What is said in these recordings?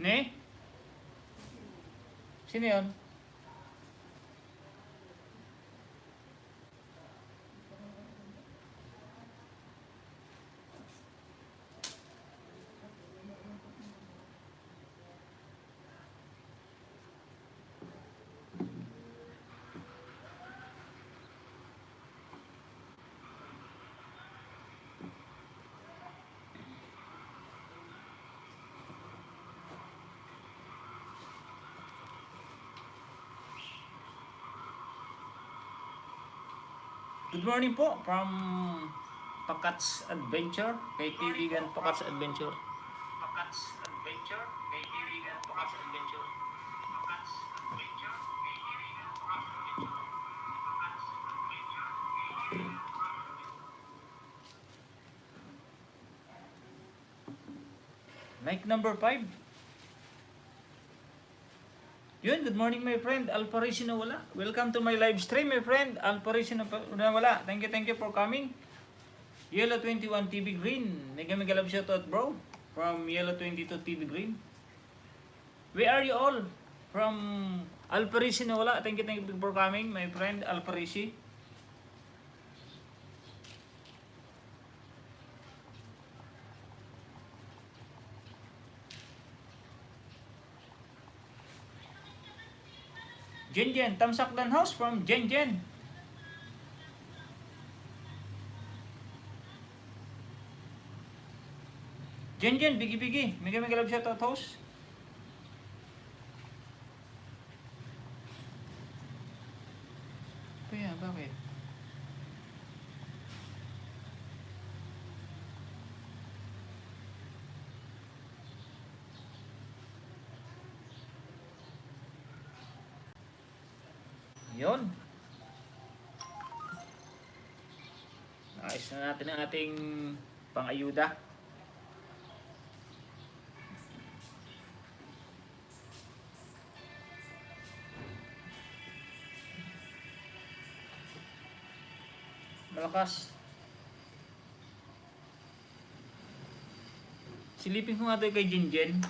Ne? Sino yun? Good morning po from Pakats Adventure. Kay kaibigan Pakats Adventure. Pakats Adventure. Kay kaibigan Pakats Adventure. Pakats Adventure. Kay kaibigan Pakats Adventure. Pakats Adventure. Like number 5. Yun, good morning my friend. Alparicio Nawala. Welcome to my live stream my friend. Alparicio Nawala. Thank you for coming. Yellow 21 TV Green. Mega love shoutout bro. From Yellow 22 TV Green. Where are you all? From Alparicio Nawala. Thank you for coming my friend Alparicio. Jen, Tamsakdan House from Jen. Jen, bigi. Mega love shoutout house. Kaya, bakit? Yun. Ayos na natin ang ating pang-ayuda. Malakas. Silipin ko nga ito kay Jen.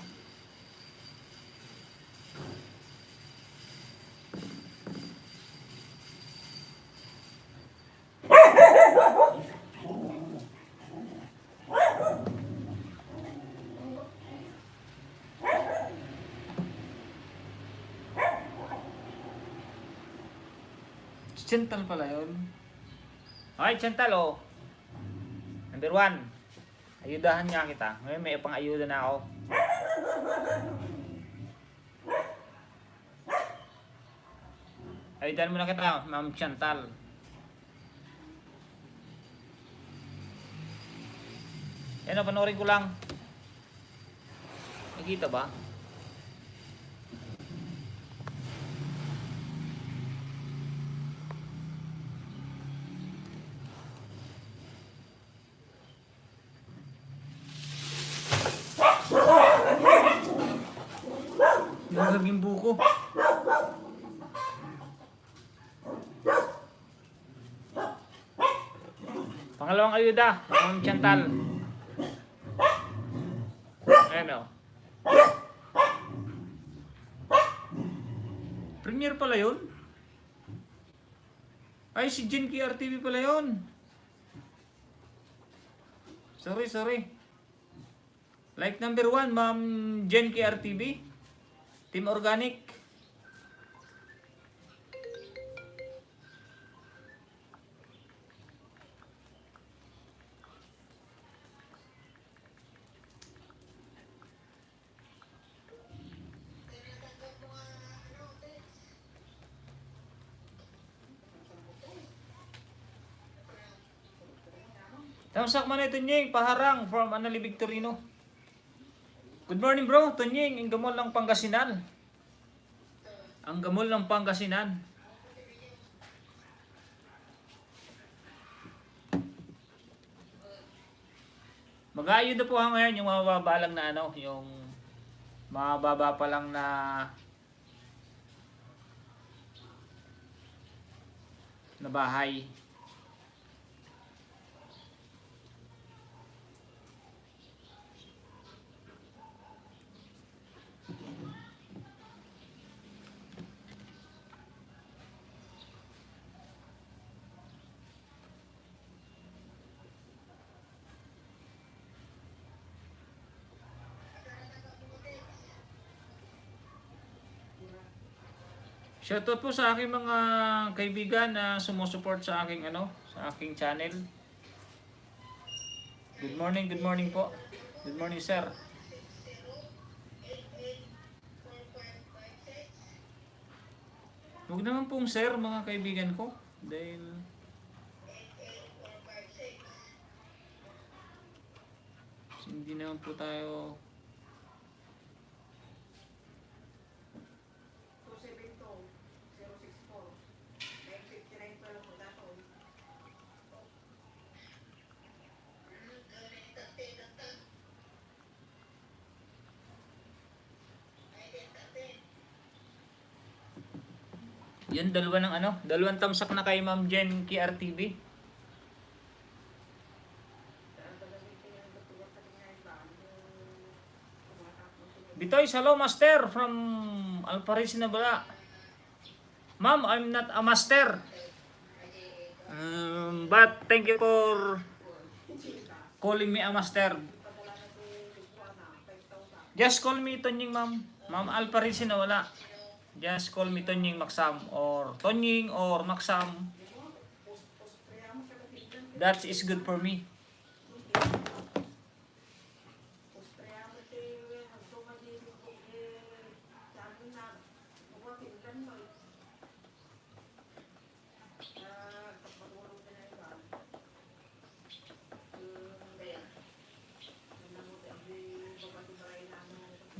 Chantal pala yun. Okay, Chantal oh. Number 1. Ayudahan niya kita. Ngayon may pang-ayuda na ako. Ayudahan mo na kita, Ma'am Chantal. Yan o, panoorin ko lang. Nakita ba? Naging buko. Pangalawang ayuda, Ma'am Chantal. Ayan o. Premier pala yun? Ay, si Jen KRTV pala yun. Sorry. Like number 1, Ma'am Jen KRTV. Team Organic. Tamsak man ito Tunying, paharang from Anali Victorino. Good morning bro, Tunying, ang gamol ng Pangasinan. Ang gamol ng Pangasinan. Mag-aayod na po ha ngayon yung mababa lang na ano, yung mababa pa lang na bahay. Shoutout po sa aking mga kaibigan na sumusuport sa aking sa aking channel. Good morning po. Good morning, sir. Huwag naman pong sir, mga kaibigan ko. Dahil hindi naman po tayo. Yun, dalawang tamsak na kay Ma'am Jen KRTV. Bitoy, hello master from Alparis na Bala. Ma'am, I'm not a master. But thank you for calling me a master. Just call me Tonying, ma'am. Ma'am Alparis na wala. Just call me Tonying Maksam or Tonying or Maksam. That is good for me.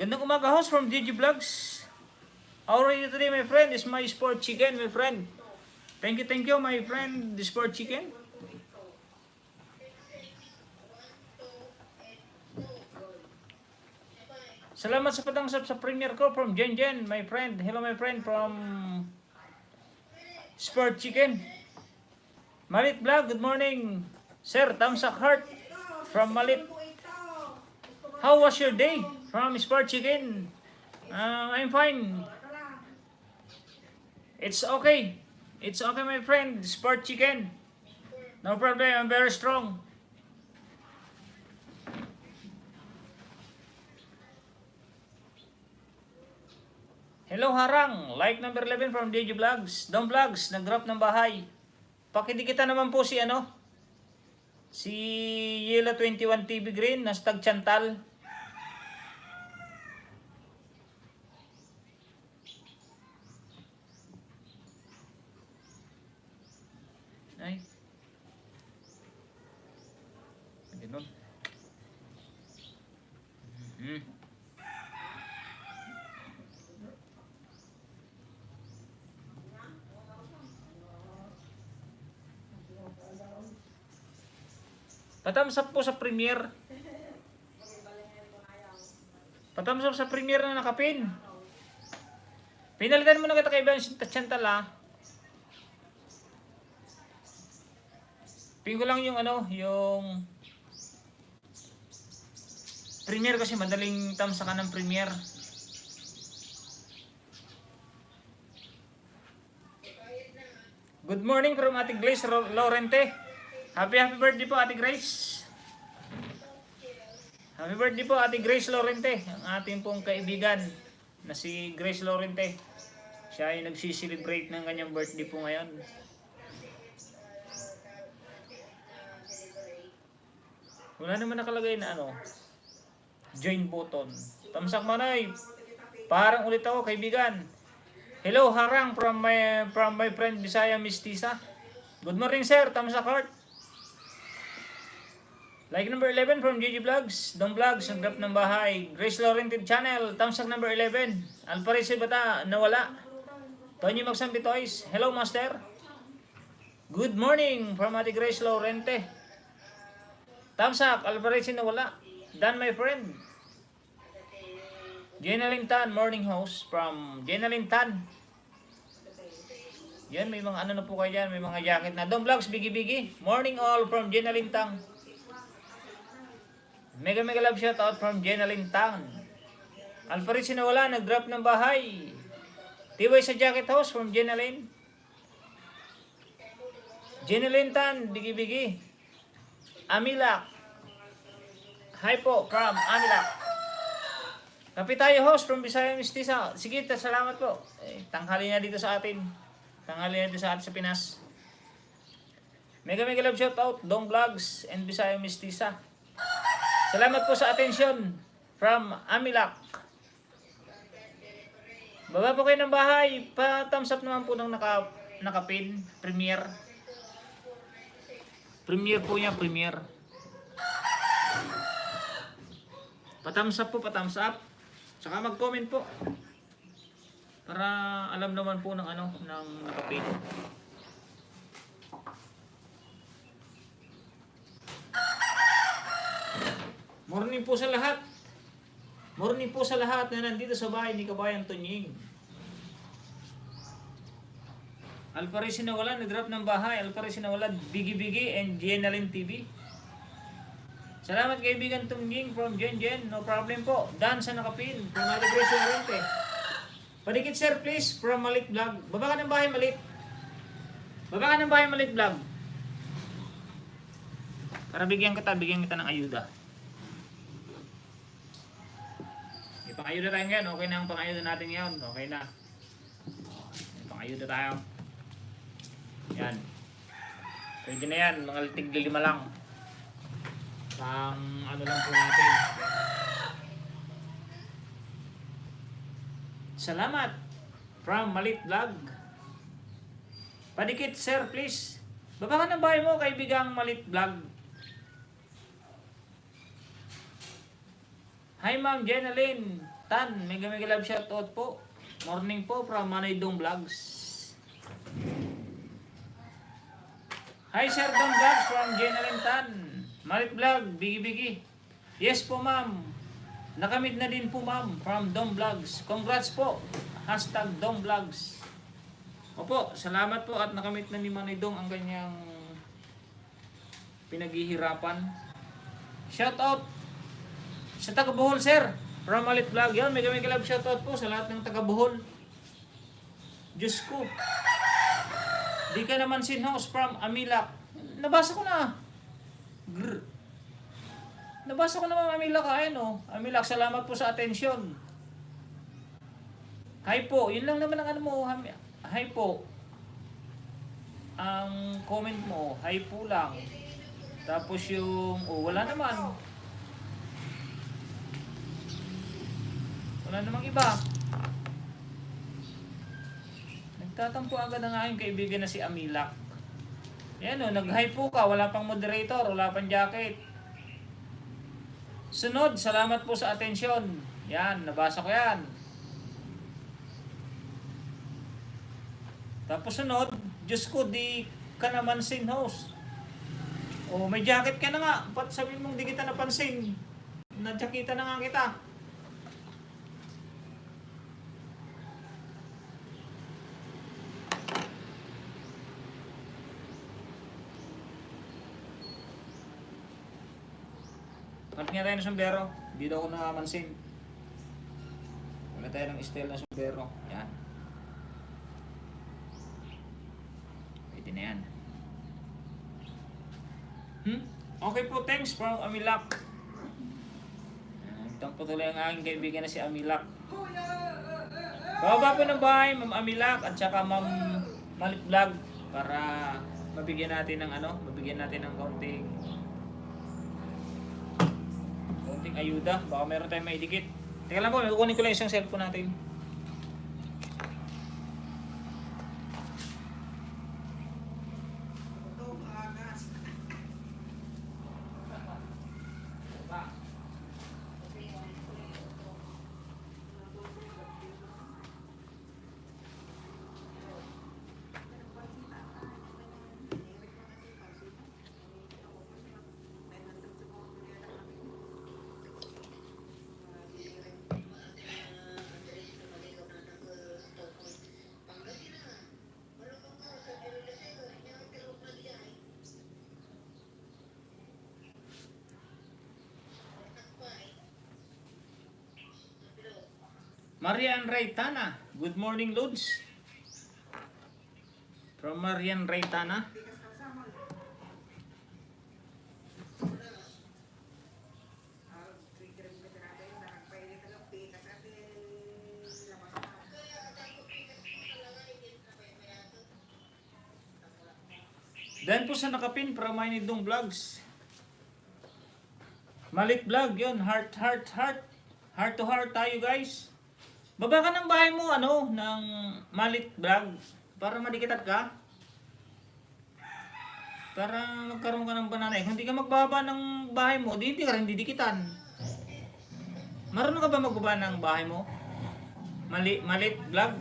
Gandang umaga, host from DG Vlogs. How are you today, my friend? It's my sport chicken, my friend. Thank you, my friend, the sport chicken. Salamat sa padangsap sa premiere ko from Jen Jen, my friend. Hello, my friend, from Sport Chicken. Malit Vlog, good morning. Sir, Tamsak Heart from Malit. How was your day? From Sport Chicken. I'm fine. It's okay. It's okay, my friend. Sport Chicken. No problem. I'm very strong. Hello, Harang. Like number 11 from DJ Vlogs. Dom Vlogs, nag-drop ng bahay. Pakidikita naman po si si Yela 21 TV Green, #Chantal. Ay. Ganun. Patamsap po sa premiere. Patamsap sa premiere na nakapin. Pinalitan mo na kita kay Chantal, ha. Pin ko lang yung yung premiere kasi madaling tamsakan ng premiere. Good morning from Ate Grace Lorente. Happy birthday po, Ate Grace. Happy birthday po, Ate Grace Lorente. Ang ating pong kaibigan na si Grace Lorente. Siya ay nagsiselebrate ng kanyang birthday po ngayon. Wala naman nakalagay na join button. Tamsak manay. Parang ulit ako, kaibigan. Hello, Harang from my friend Bisaya Mistisa. Good morning, sir. Tamsak heart. Like number 11 from GG Vlogs. Dong Vlogs, ang grab ng bahay. Grace Lorente Channel. Tamsak number 11. Alparis Bata, nawala. Tony Magsampi Toys. Hello, master. Good morning from Ate Grace Lorente. Tamsak, Alparis nawala. Dan, my friend. Jenalyn Tan, morning host from Jenalyn Tan. Yan, may mga na po kayo dyan. May mga jacket na. Dong Vlogs, bigi-bigi. Morning all from Jenalyn Tan. Mega love shout out from Jenalyn Tan. Alparis nawala, nag-drop ng bahay. Tiway sa jacket house from Jenalyn. Jenalyn Tan, bigi-bigi. Amilak. Hi po from Amilak. Kape tayo, host from Visayas Mistisa. Sige, salamat po. Tanghali na dito sa atin. Tanghali na dito sa atin sa Pinas. Mega love shoutout, Dong Vlogs and Visayas Mistisa. Salamat po sa atensyon from Amilak. Baba po kayo ng bahay. Pa-thumbs up naman po ng nakapin. Premiere. Premiere po niya, premiere. Pa-thumbs up po, pa-thumbs up. Saka mag-comment po. Para alam naman po ng ng nakapin. Morning po sa lahat. Morning po sa lahat na nandito sa bahay ni Kabayan Tunying. Alparis Sinawala, nag-drop ng bahay. Alparis Sinawala, Bigi Bigi and Jenalyn TV. Salamat kaibigan Tunying from Jen. No problem po. Dan sa nakapin from Alibreso Oriente. Padikit sir please from Malit Vlog. Baba ka ng bahay Malit. Baba ka ng bahay Malit Vlog. Para bigyan kita ng ayuda. Pang-ayuda tayo ngayon. Okay na ang pang-ayuda natin ngayon. Okay na. Pang-ayuda tayo. Yan. Pwede na yan. Mga tigli 5 lang. Pang lang po natin. Salamat. From Malit Vlog. Padikit sir please. Baba ka ng bahay mo kaibigang Malit Vlog. Hi Ma'am Jenalyn Tan, mega love shoutout po. Morning po from Manaydong Vlogs. Hi Sir Dong Vlogs from Jenalyn Tan. Malit Vlog, Bigi. Yes po ma'am. Nakamit na din po ma'am from Dong Vlogs. Congrats po. Hashtag Dong Vlogs. Opo, salamat po at nakamit na ni Manaydong ang kanyang pinaghihirapan. Shoutout sa taga Bohol sir, from Malit Vlog. Yan, mega love shoutout po sa lahat ng taga Bohol. Diyos ko. Di ka naman sinhouse from Amilak. Nabasa ko na. Nabasa ko naman Amilak Amilak, salamat po sa atensyon. Hi po, yun lang naman ang mo. Hi po. Ang comment mo, hi po lang. Tapos yung, wala naman. Wala namang iba. Nagtatampo agad ang aking kaibigan na si Amilak. Yan nag-hi po ka. Wala pang moderator. Wala pang jacket. Sunod, salamat po sa atensyon. Yan, nabasa ko yan. Tapos sunod, Diyos ko, di ka naman sin-host. May jacket ka na nga. Ba't sabihin mong di kita napansin? Nadjakita na nga kita. Palit nga tayo ng sombrero. Hindi daw ako nakamansin. Wala tayo ng style na sombrero. Yan. Pwede na yan. Okay po, thanks from Amilak. Itong patuloy ang aking kaibigan na si Amilak. Bababa po ng bahay, Ma'am Amilak at saka Ma'am Malit Vlog para mabigyan natin ng kaunting ayuda. Baka meron tayong maidikit. Teka lang po, kukunin ko lang isang cellphone natin. Marian Raytana. Good morning, Lods. From Marian Raytana. Dahil po sa nakapin para Maynidong Vlogs. Malit Vlog yun. Heart, heart, heart. Heart to heart tayo guys. Baba ka ng bahay mo, ano, ng Malit Vlog. Para madikitat ka. Para magkaroon ka ng banana. Kung hindi ka magbaba ng bahay mo, di hindi ka rin didikitan. Marunong ka ba magbaba ng bahay mo? Malit Vlog?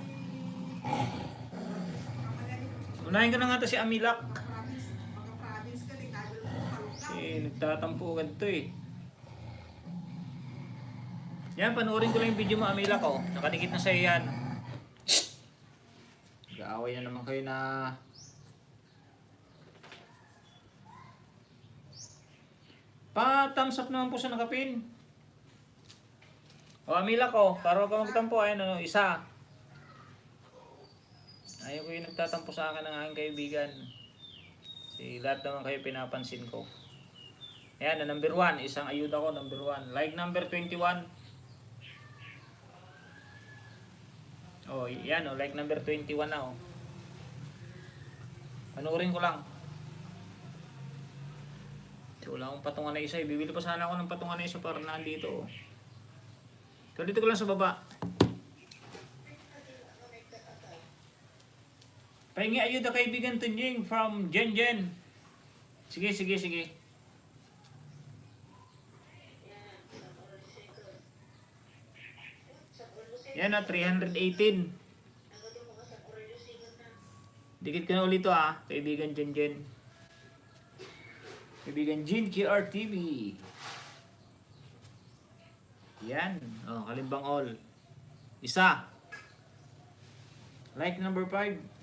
Unahin ko na nga to si Amilak. Kasi nagtatampo agad to eh. Yan, panoorin ko lang yung video mo Amilak oh. Nakadikit na sa'yo yan. Gaaway na naman kayo na... Pa-thumbs up naman po sa nakapin. O Amilak oh, para ka magtampo ayun ano, isa. Ayaw ko yung nagtatampo sa akin ng aking kaibigan. Si lahat naman kayo pinapansin ko. Ayan, na number 1. Isang ayuda ko, number 1. Like number 21. Oh, yan oh, like number 21 na oh. Panoorin ko lang. So, wala akong patungan na isa. Bibili pa sana ako ng patungan na isa para nandito oh. So, dito ko lang sa baba. Pahingi ayuda kaibigan Tunjing from Jen. Sige, sige, sige. Yan na, 318. Dikit ka na ulit to ah, kaibigan Jen. Kaibigan Jin QR TV. Yan, oh, kalimbang all. Isa. Like number 5.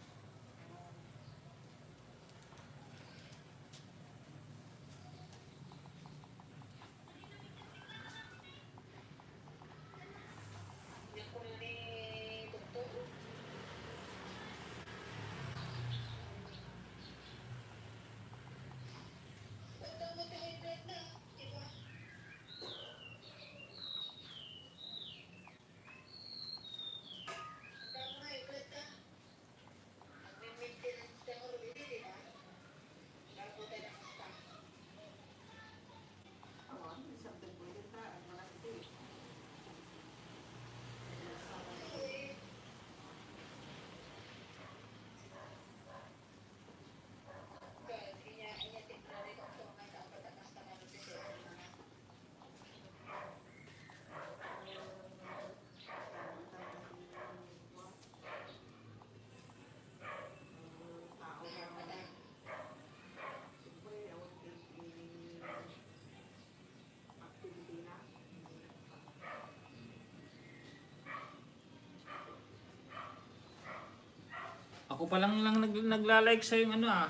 Ako pa lang nagla-like sa yung ano ah.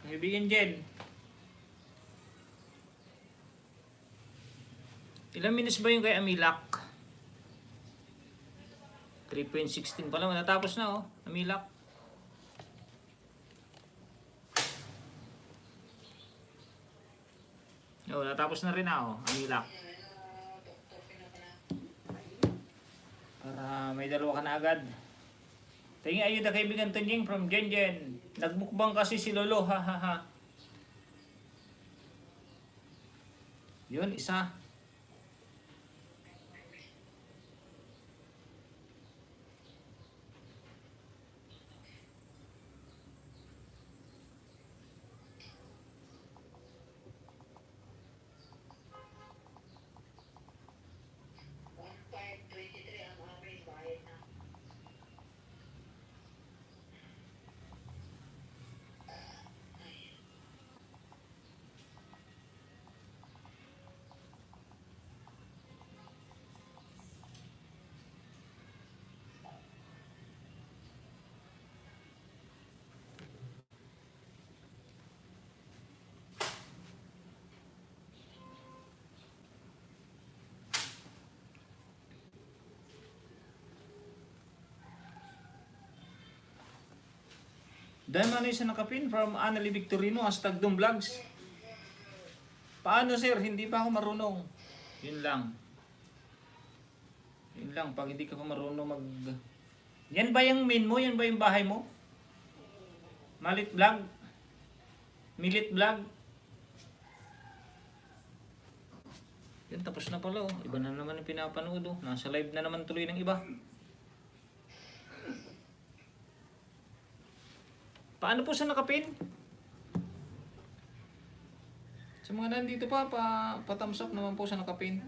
Kaibigan Jen. Ilang minutes ba yung kay Amilak? 3.16 pa lang. Natapos na oh. Amilak. Oh, natapos na rin na oh. Amilak. Para may dalawa ka na agad. Tingin ayuda kaibigan Tunjing from Jen. Nagmukbang kasi si Lolo, ha ha ha. Yun, isa. Dahil man isa nakapin from Annalie Victorino, #Vlogs. Paano sir? Hindi pa ako marunong. Yun lang. Yun lang, pag hindi ka pa marunong mag... Yan ba yung main mo? Yan ba yung bahay mo? Malit Vlog? Milit Vlog. Yan, tapos na pala oh. Iba na naman yung pinapanood oh. Nasa live na naman tuloy ng iba. Paano po sa nakapin? Sa mga nandito pa-thumbs up naman po sa nakapin.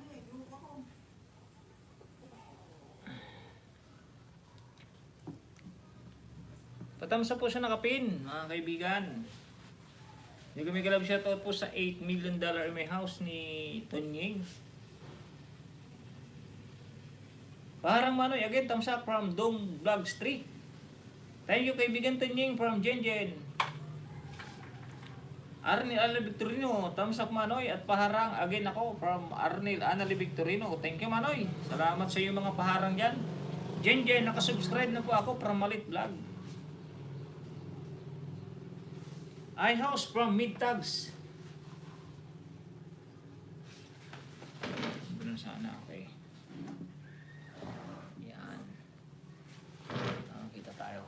Pa-thumbs up po sa nakapin, mga kaibigan. Yung gumigalab shoutout po sa $8 million in my house ni Tonying. Parang Manoy, again, thumbs up from Dome Vlogs 3. Thank you kaibigan Tonying from Jenjen. Arnil Anali Victorino, thumbs up Manoy. At paharang, again ako from Arnil Anali Victorino. Thank you Manoy. Salamat sa iyo mga paharang dyan. Jenjen, nakasubscribe na po ako from Malit Vlog. iHouse from Midtags. Ganun sana, okay. Yan. Kita tayo.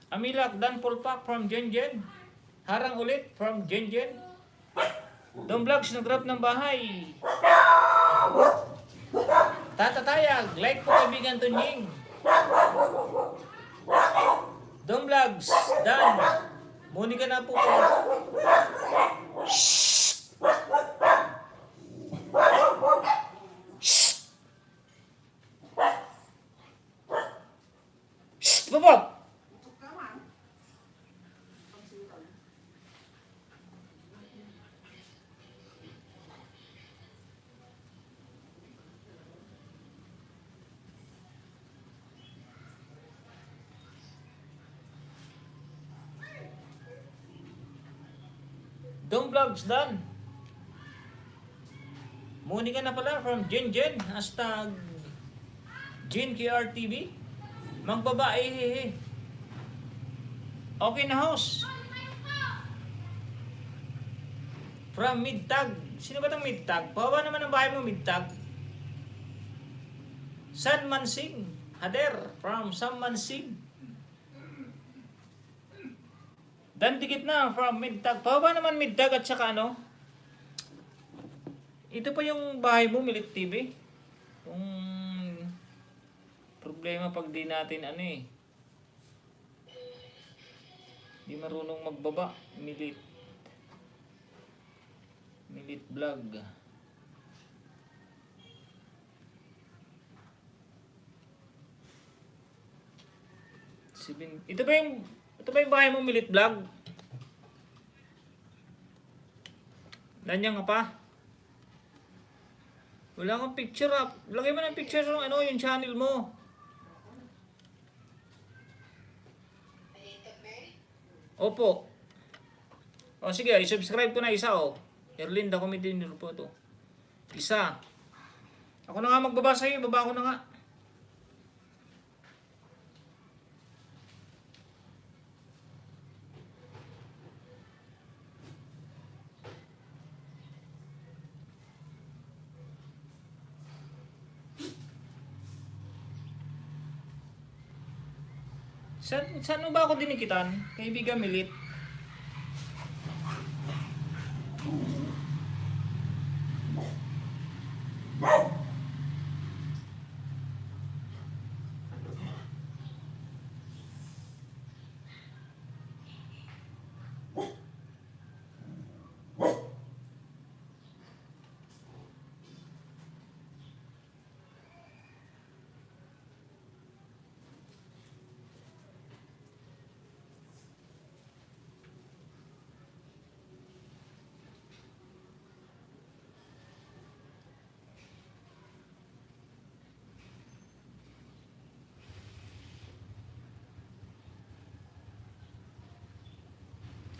Amilak Dan Pulpak from Jenjen. Harang ulit from Jenjen. Dom Vlogs nag-grab ng bahay. Tatatayag. Like po kaibigan Tunying. Dom Vlogs, Dan. Muni ka na po po. Shhh! Shhh! Babab! Dom Vlogs Dan. Muni ka na pala from Jenjen. Hashtag JenKRTV. Magbabae hehe. Okay na house. From Midtag. Sino ba itong Midtag? Pawa naman ang bahay mo Midtag. San Mansing. Hader from San Mansing. Dan dikit na from Midtag. Pawa naman Midtag at saka ano? Ito pa yung bahay mo, Milit TV. Kung problema pag di natin ano eh. Di marunong magbaba. Milit Vlog. Ito ba yung bahay mo, Milit Vlog? Nandiyan ka pa? Wala kang picture up. Lagay mo ng picture ng ano, yung channel mo. Opo. O sige, i-subscribe ko na isa oh. Erlinda Committee po to. Isa. Ako na nga magbaba sa'yo, baba ko na nga. Saan mo ba ako dinikitan? Kaibigan Milit.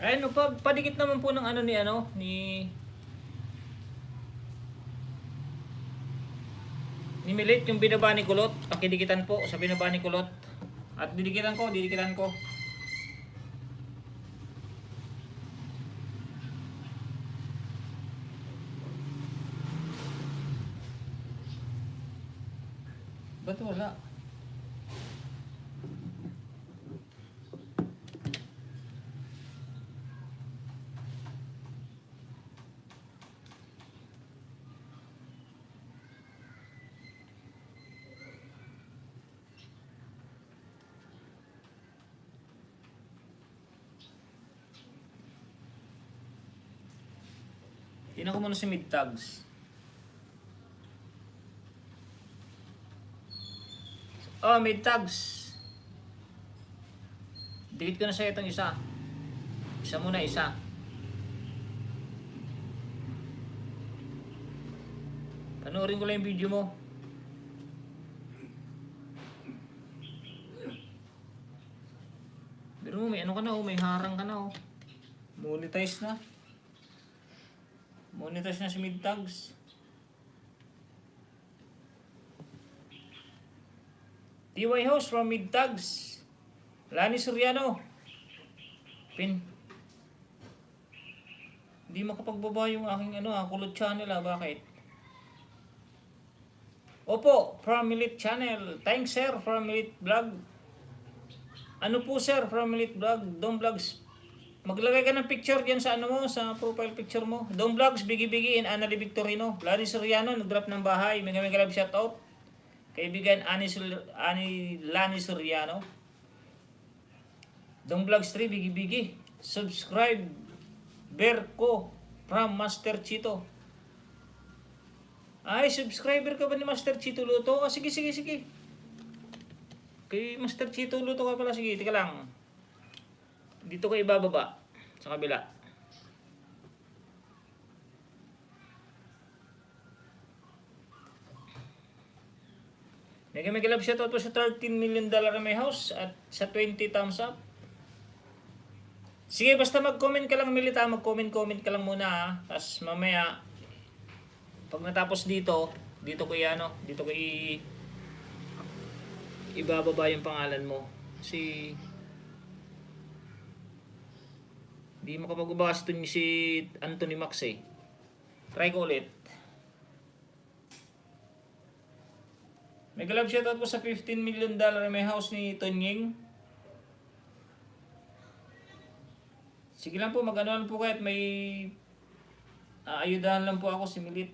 Ayun, padikit naman po ng ano ni Milit yung binaba ni Kulot. Pakidikitan po sa binaba ni Kulot. At didikitan ko. Ba't wala? Tingnan ko muna si mid-tags. Oh, mid-tags. Dikit ko na sa itong isa. Isa muna, isa. Panoorin ko lang yung video mo. Pero may ano ka na, may harang ka na. Monetize na. Monetize na si mid-tags. TY host from mid-tags. Lani Soriano. Pin. Hindi makapagbaba yung aking kulot channel bakit? Opo, from Elite Channel. Thanks sir, from Elite Vlog. Ano po sir, from Elite Vlog, Dom Vlogs. Maglagay ka ng picture diyan sa sa profile picture mo. Dom Vlogs, Bigi-Bigi, and Annalie Victorino. Lani Soriano, nag-drop ng bahay. Mega love shoutout. Kaibigan Lani Soriano. Dom Vlogs 3, Bigi-Bigi. Subscribe, Berko, from Master Chito. Ay, subscriber ka ba ni Master Chito Luto? Sige. Kay Master Chito Luto ka pala. Sige, tika lang. Dito ka ibababa. Sa kabila. Mega love shoutout po sa $13 million na may house at sa 20 thumbs up. Sige, basta mag-comment ka lang, Milita. Mag-comment ka lang muna Tapos mamaya, pag natapos dito ko ibababa yung pangalan mo. Kasi di makapag-ubas ito si Anthony Max Try ko ulit. Mega love shoutout po sa $15 million may house ni Tonying. Sige lang po, mag-anuan po kayo at may ayudahan lang po ako si Milit.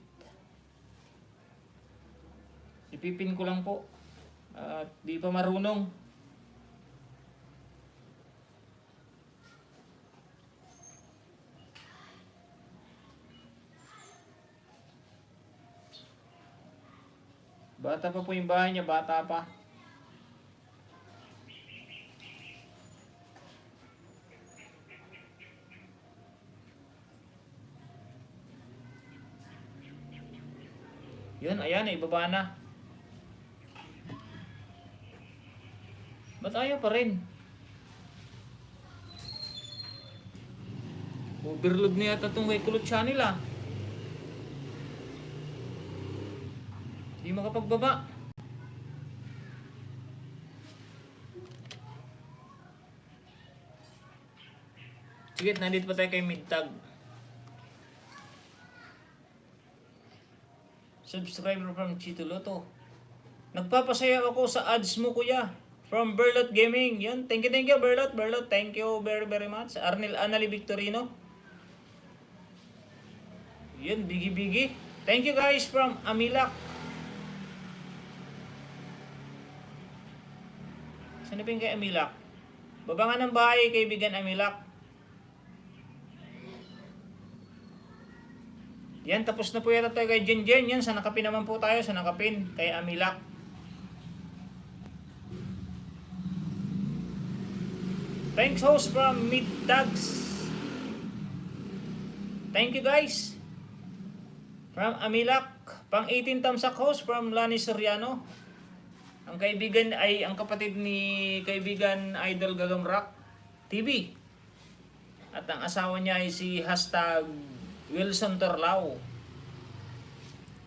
Ipipin ko lang po. At di pa marunong. Bata pa po yung bahay niya, bata pa. Yun, ayan, ibaba na. Ba't ayaw pa rin? Overload na yata itong may kulot channel Hindi makapagbaba. Sige, nandito pa tayo kay mid-tag. Subscriber from Chito Loto. Nagpapasaya ako sa ads mo, kuya. From Berlot Gaming. Yun. Thank you, Berlot. Thank you very much. Annalie Victorino. Yun, Bigi-Bigi. Thank you guys from Amilak. Saan na kay Amilak? Babangan ng bahay, kaibigan Amilak. Yan, tapos na po yata tayo kay Jen. Yan, sa nakapin naman po tayo. Sa nakapin, kay Amilak. Thanks host from mid-tags. Thank you guys. From Amilak. Pang 18 tamsak host from Lani Soriano. Ang kaibigan ay ang kapatid ni kaibigan Idol Gagamrak TV. At ang asawa niya ay si #Wilson Torlao.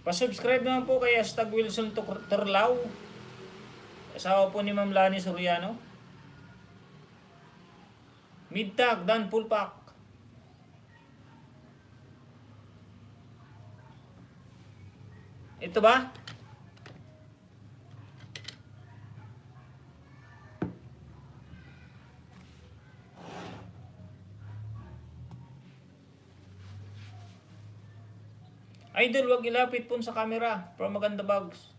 Pa-subscribe naman po kay #Wilson Torlao. Asawa po ni Ma'am Lani Soriano. Mid-tag, Dan Pulpak. Ito ba? Idol, wag ilapit po sa camera from Maganda Bags.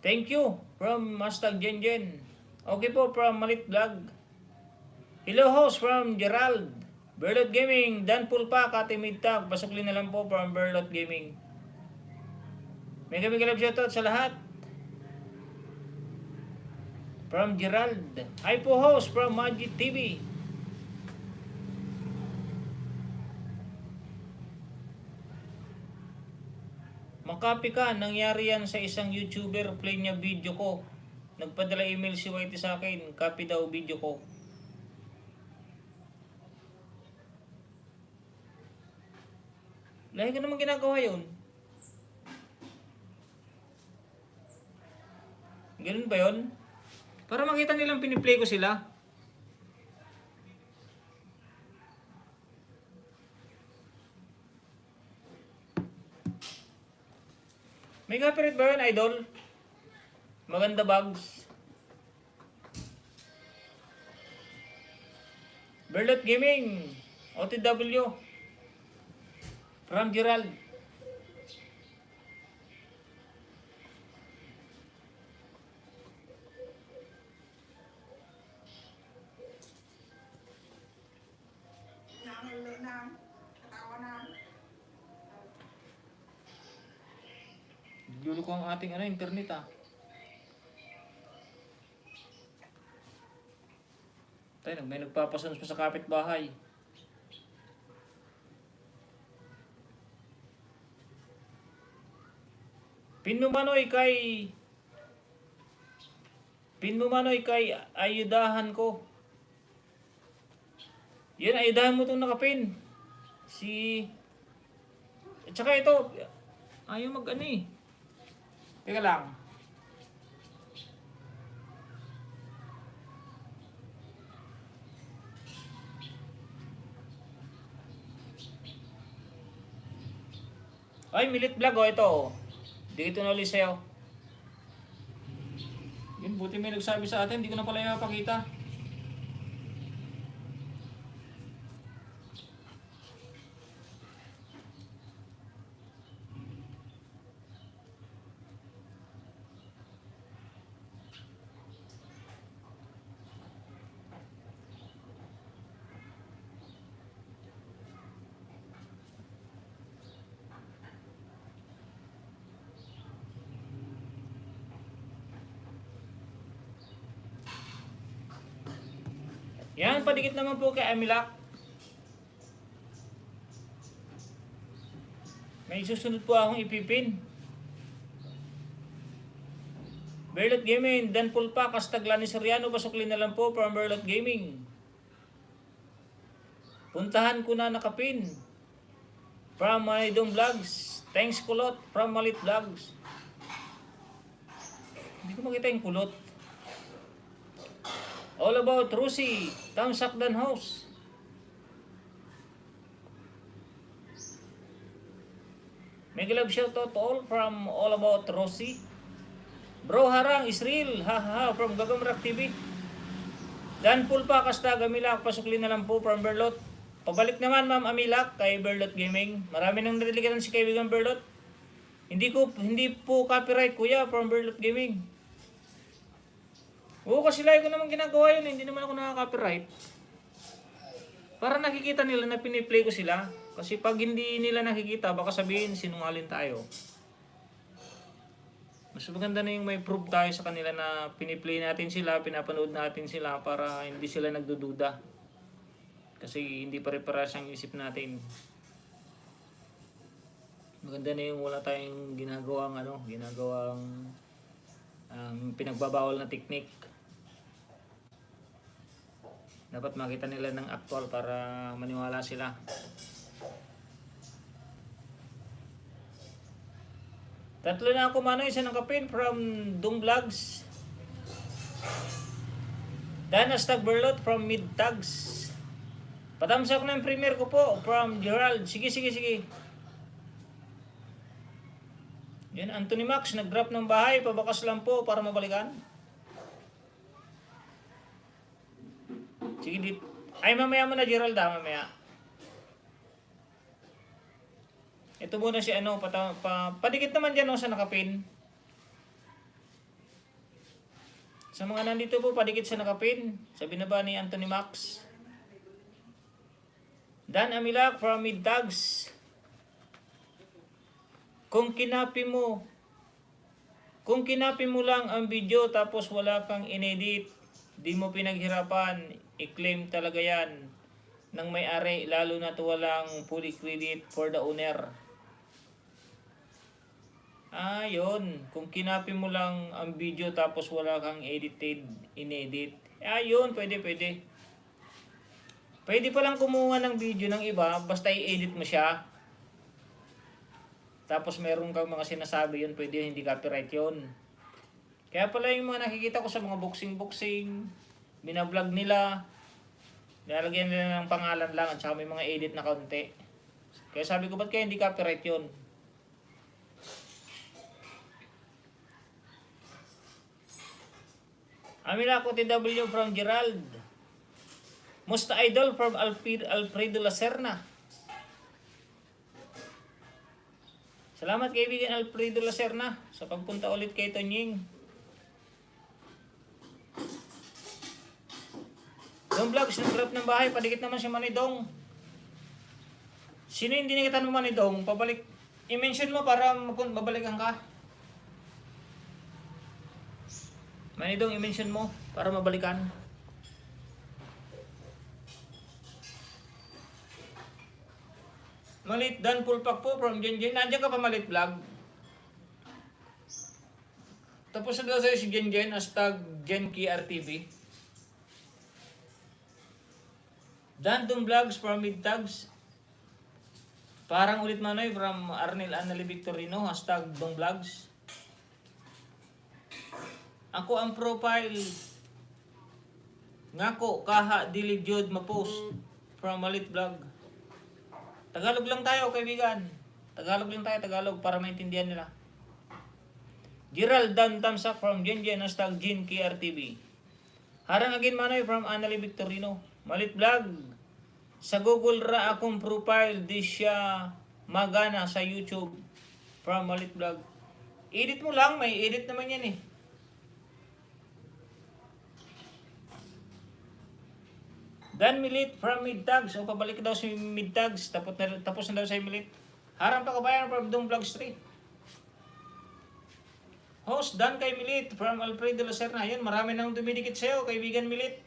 Thank you from Mustang Jen. Okay po from Malit Vlog. Hello host from Gerald Berlot Gaming, Dan Pulpa, Kati Midtag, pasukli na lang po from Berlot Gaming. Mega love shoutout sa lahat. From Gerald. Hi po host from Magic TV. Makapi ka, nangyari yan sa isang YouTuber, play niya video ko. Nagpadala email si Whitey sa akin, copy daw video ko. Lahi ka naman ginagawa yun. Ganun ba yun? Para makita nilang piniplay ko sila. May copyright ba yun, idol? Maganda bags. Berlot Gaming, OTW. From Gerald. Gulo ko ang ating internet Tayo, may nagpapasons pa sa kapitbahay. Pinumanoy kay ayudahan ko. Yan, ayudahan mo itong nakapin. At saka ito, ayaw Teka lang. Ay, Milit Vlog ito. Dito na ulit sa'yo. Yun, buti may nagsabi sa atin, hindi ko na pala ipapakita. Yan, padikit naman po kay Amilak. May susunod po akong ipipin. Berlot Gaming, Dan Pulpa, Castaglani Soriano, pasukli na lang po from Berlot Gaming. Puntahan ko na nakapin. From Manidong Vlogs. Thanks kulot from Malit Vlogs. Hindi ko makita yung kulot. All about Rusi, Tamsakdan House. Mega love shoutout all from All About Rusi. Bro Harang Israel, haha, from Gagamrak TV. Dan Pulpa, Kasta Gamilak, pasukli na lang po from Berlot. Pabalik naman Ma'am Amilak kay Berlot Gaming. Marami nang nadiligan si kaibigan Berlot. Hindi po copyright kuya from Berlot Gaming. Oo, kasi lagi ko naman ginagawa yun, hindi naman ako nakaka-copyright. Para nakikita nila na piniplay ko sila. Kasi pag hindi nila nakikita, baka sabihin sinungaling tayo. Mas maganda na yung may proof tayo sa kanila na piniplay natin sila, pinapanood natin sila para hindi sila nagdududa. Kasi hindi pare-paras ang isip natin. Maganda na yung wala tayong ginagawang pinagbabawal na technique. Dapat makita nila ng actual para maniwala sila. Tatlo na ako Manoy, isa ng kapin from Dung Vlogs. Dan Berlot from Mid Tags. Patamsak na yung premiere ko po from Gerald. Sige. Yan, Anthony Max, nag-drop ng bahay, pabakas lang po para mabalikan. Sige, ay mamaya mo na Gerald mamaya. Ito muna si padikit naman dyan sa nakapin. Sa mga nandito po, padikit sa nakapin. Sa binaba ni Anthony Max. Dan Amilak from Midtags. Kung kinapi mo lang ang video tapos wala kang inedit, di mo pinaghirapan, i-claim talaga yan ng may-ari, lalo na to walang fully credit for the owner. Yun. Kung kinapi mo lang ang video tapos wala kang inedit. Yun, pwede. Pwede palang kumuha ng video ng iba, basta i-edit mo siya. Tapos meron kang mga sinasabi yun, pwede hindi copyright yun. Kaya pala yung mga nakikita ko sa mga boxing, binablog nila, nilalagyan nila ng pangalan lang at saka may mga edit na kaunti. Kaya sabi ko, ba't kaya hindi copyright yun? Amila ko TW from Gerald. Musta Idol from Alfredo Lacerna. Salamat kaibigan Alfredo Lacerna sa pagpunta ulit kay Tonying. Dong Vlogs, nag-grab ng bahay, padikit naman si Manidong. Sino yung dinikitan mo Manidong? Pabalik, i-mention mo para mabalikan ka. Manidong, i-mention mo para mabalikan. Malit Dan Pulpak po from Genjen. Nandiyan ka pa Malit Vlog? Tapos na daw sa'yo si Genjen, #GenKRTV. Dan Vlogs from Midtags. Parang ulit manoy from Arnel Anali Victorino, #DongVlogs. Ako ang profile. Ngako, kaha, dili jud ma-post from Malit Vlog. Tagalog lang tayo, kaibigan. Tagalog para maintindihan nila. Gerald Dan Tamsak from Genjen, #GenKRTV. Harang again manoy from Anali Victorino. Malit Vlog. Sa Google ra akong profile, di siya magana sa YouTube from Malit Vlog. Edit mo lang, may edit naman yan eh. Dan Milit from Midtags. O pabalik daw si Midtags. Tapos na daw si Milit. Harang pa kabayan from Dong Vlogs 3. Host Dan kay Milit from Alfredo Lacerna. Yun, marami nang dumidikit sa'yo, kaibigan Milit.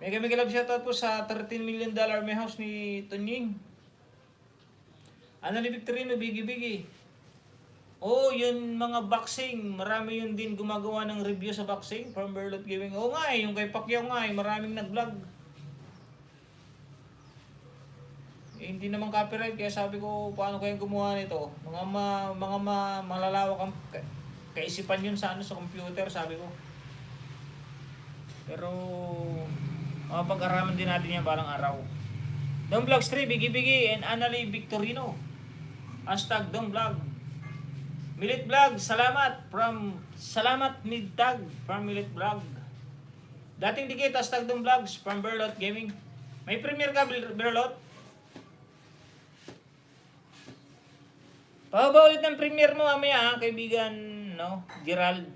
Mega love shoutout po sa $13 million may house ni Tonying. Anali Victorino, bigi. Yun mga boxing. Marami yun din gumagawa ng review sa boxing from Berlot Gaming. Nga yung kay Pacquiao nga maraming nag-vlog. Hindi naman copyright kaya sabi ko paano kayong gumawa nito. Mga malalawak ang kaisipan yun sa sa computer sabi ko. Pero mapag-araman din natin yan balang araw. Dong Vlogs 3, bigi and Anali Victorino. #DongVlog. Milit Vlog, salamat Midtag from Milit Vlog. Dating dikit, #DongVlogs from Berlot Gaming. May premiere ka, Berlot? Pahaba ulit ng premiere mo mamaya, kaibigan, Gerald.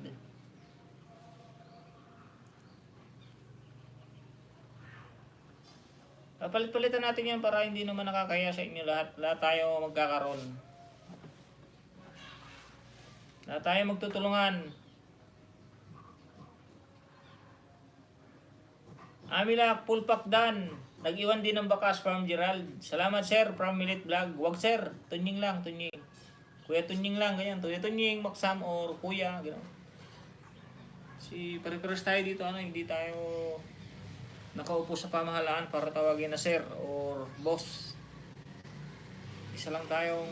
Papalit-palitan natin yan para hindi naman nakakaya sa inyo lahat. Lahat tayo magkakaroon. Lahat tayo magtutulungan. Amila Pulpak Dan. Nag-iwan din ng bakas from Gerald. Salamat sir from Milit Vlog. Wag sir, Tunying lang, Tunying. Kuya Tunying lang, ganyan. Kuya Tunying, Maksam or Kuya, gano'n. Pare-pares tayo dito, hindi tayo nakaupo sa pamahalaan para tawagin na sir or boss. Isa lang tayong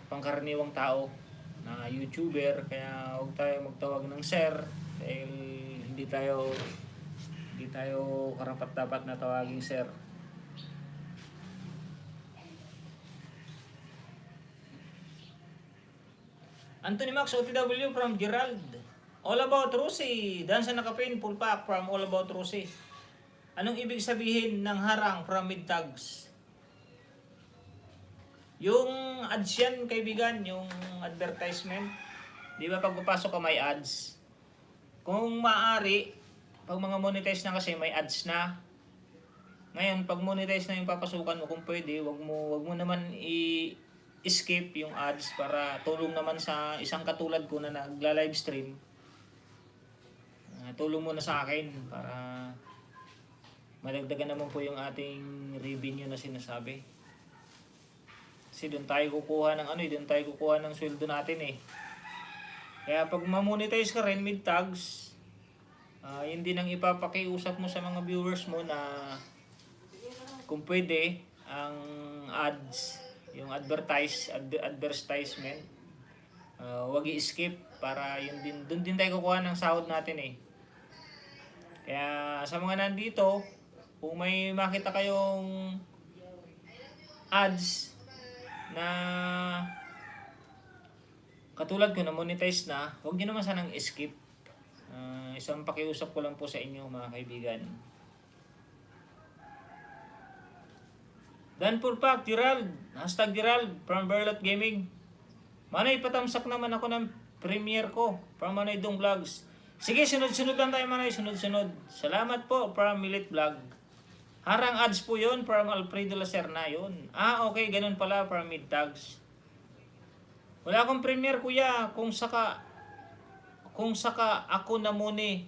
pangkaraniwang tao na YouTuber, kaya huwag tayo magtawag ng sir dahil hindi tayo karapat-dapat na tawaging sir. Anthony Max OTW from Gerald. All About Rusi. Dan sa Nakapin Pulpak from All About Rusi. Anong ibig sabihin ng harang from Midtags? Yung ads yan, kaibigan, yung advertisement. Di ba pag papasok ka may ads? Kung maaari, pag mga monetize na kasi may ads na. Ngayon, pag monetize na yung papasukan mo, kung pwede, wag mo naman i-skip yung ads para tulong naman sa isang katulad ko na nagla-live stream. Tulong mo na sa akin para madagdagan naman po yung ating revenue na sinasabi. Kasi doon tayo kukuha ng doon tayo kukuha ng sweldo natin eh. Kaya pag ma-monetize ka rin mid tags, yun din ang ipapakiusap mo sa mga viewers mo na kung pwede ang ads, yung advertisement, wag i-skip para yun din doon din tayo kukuha ng sahod natin eh. Kaya sa mga nandito, kung may makita kayong ads na katulad ko na monetize na, huwag nyo naman sanang skip. Isang pakiusap ko lang po sa inyo mga kaibigan. Dan Purpak, Gerald, #Gerald from Berlot Gaming. Manay, patamsak naman ako ng premiere ko from Manay Dong Vlogs. Sige, sunod-sunod lang tayo Manay, sunod-sunod. Salamat po from Milit Vlog. Harang ads po yun from Alfredo Lacerna yun. Okay, ganun pala from Mid Tags. Wala akong premiere kuya, kung saka ako na muna,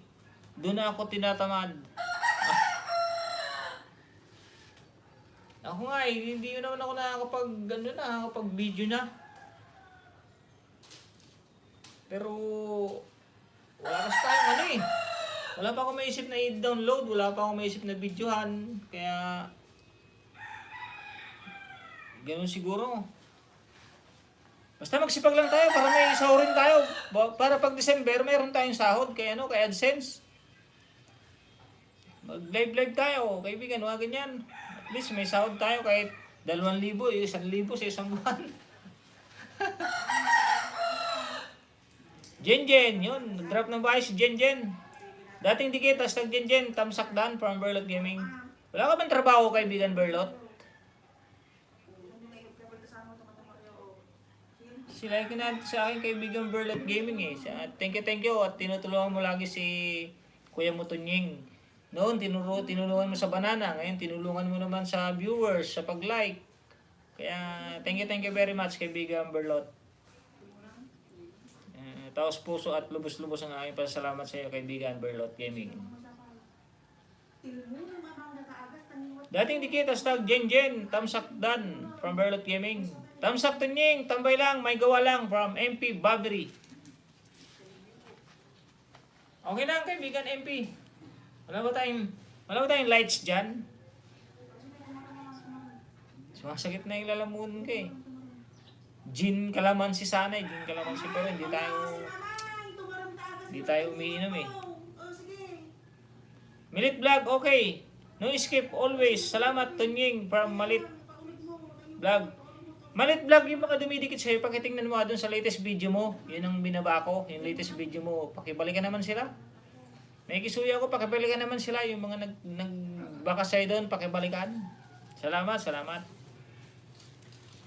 doon na ako tinatamad. Ako nga hindi naman ako nakakapag video na. Pero wala kasi tayong wala pa ako maisip na i-download, wala pa ako maisip na videohan, kaya ganun siguro. Basta magsipag lang tayo para may sahurin tayo. Para pag December, mayroon tayong sahod kay kay AdSense. Mag-live tayo, kaibigan, wag ganyan. At least may sahod tayo kahit 2,000, 1,000 sa isang buwan. Jenjen, yun. Nag-drop ng bahay si Jenjen. Dating dikit, #Jenjen, tamsak dan from Berlot Gaming. Wala ka bang trabaho, kaibigan Berlot? Sila yung kinanto sa akin kaibigan Berlot Gaming eh. Thank you at tinutulungan mo lagi si Kuya Mutunying. Noon tinulungan mo sa banana, ngayon tinulungan mo naman sa viewers, sa pag-like. Kaya thank you very much kaibigan Berlot. Taos puso at lubos-lubos ang aking pasalamat sa iyo kaibigan Berlot Gaming. Dating dikit, #Jenjen, tamsak dan from Berlot Gaming. Tamsak Tunying, tambay lang, may gawa lang from MP Babery. Okay lang kaibigan MP. Wala ba tayong lights dyan? Sumasakit na yung lalamunan ko eh. Gin kalamansi sana eh. Gin kalamansi pero hindi tayo umiinom eh. Milit Vlog, okay. No skip always. Salamat Tunying from Malit Vlog. Malit Vlog, yung mga dumidikit sa'yo, pakitingnan mo doon sa latest video mo. Yun ang binaba ko, yung latest video mo. Pakibalikan naman sila. May kisuya ko, pakibalikan naman sila. Yung mga nagbaka sa'yo doon, pakibalikan. Salamat.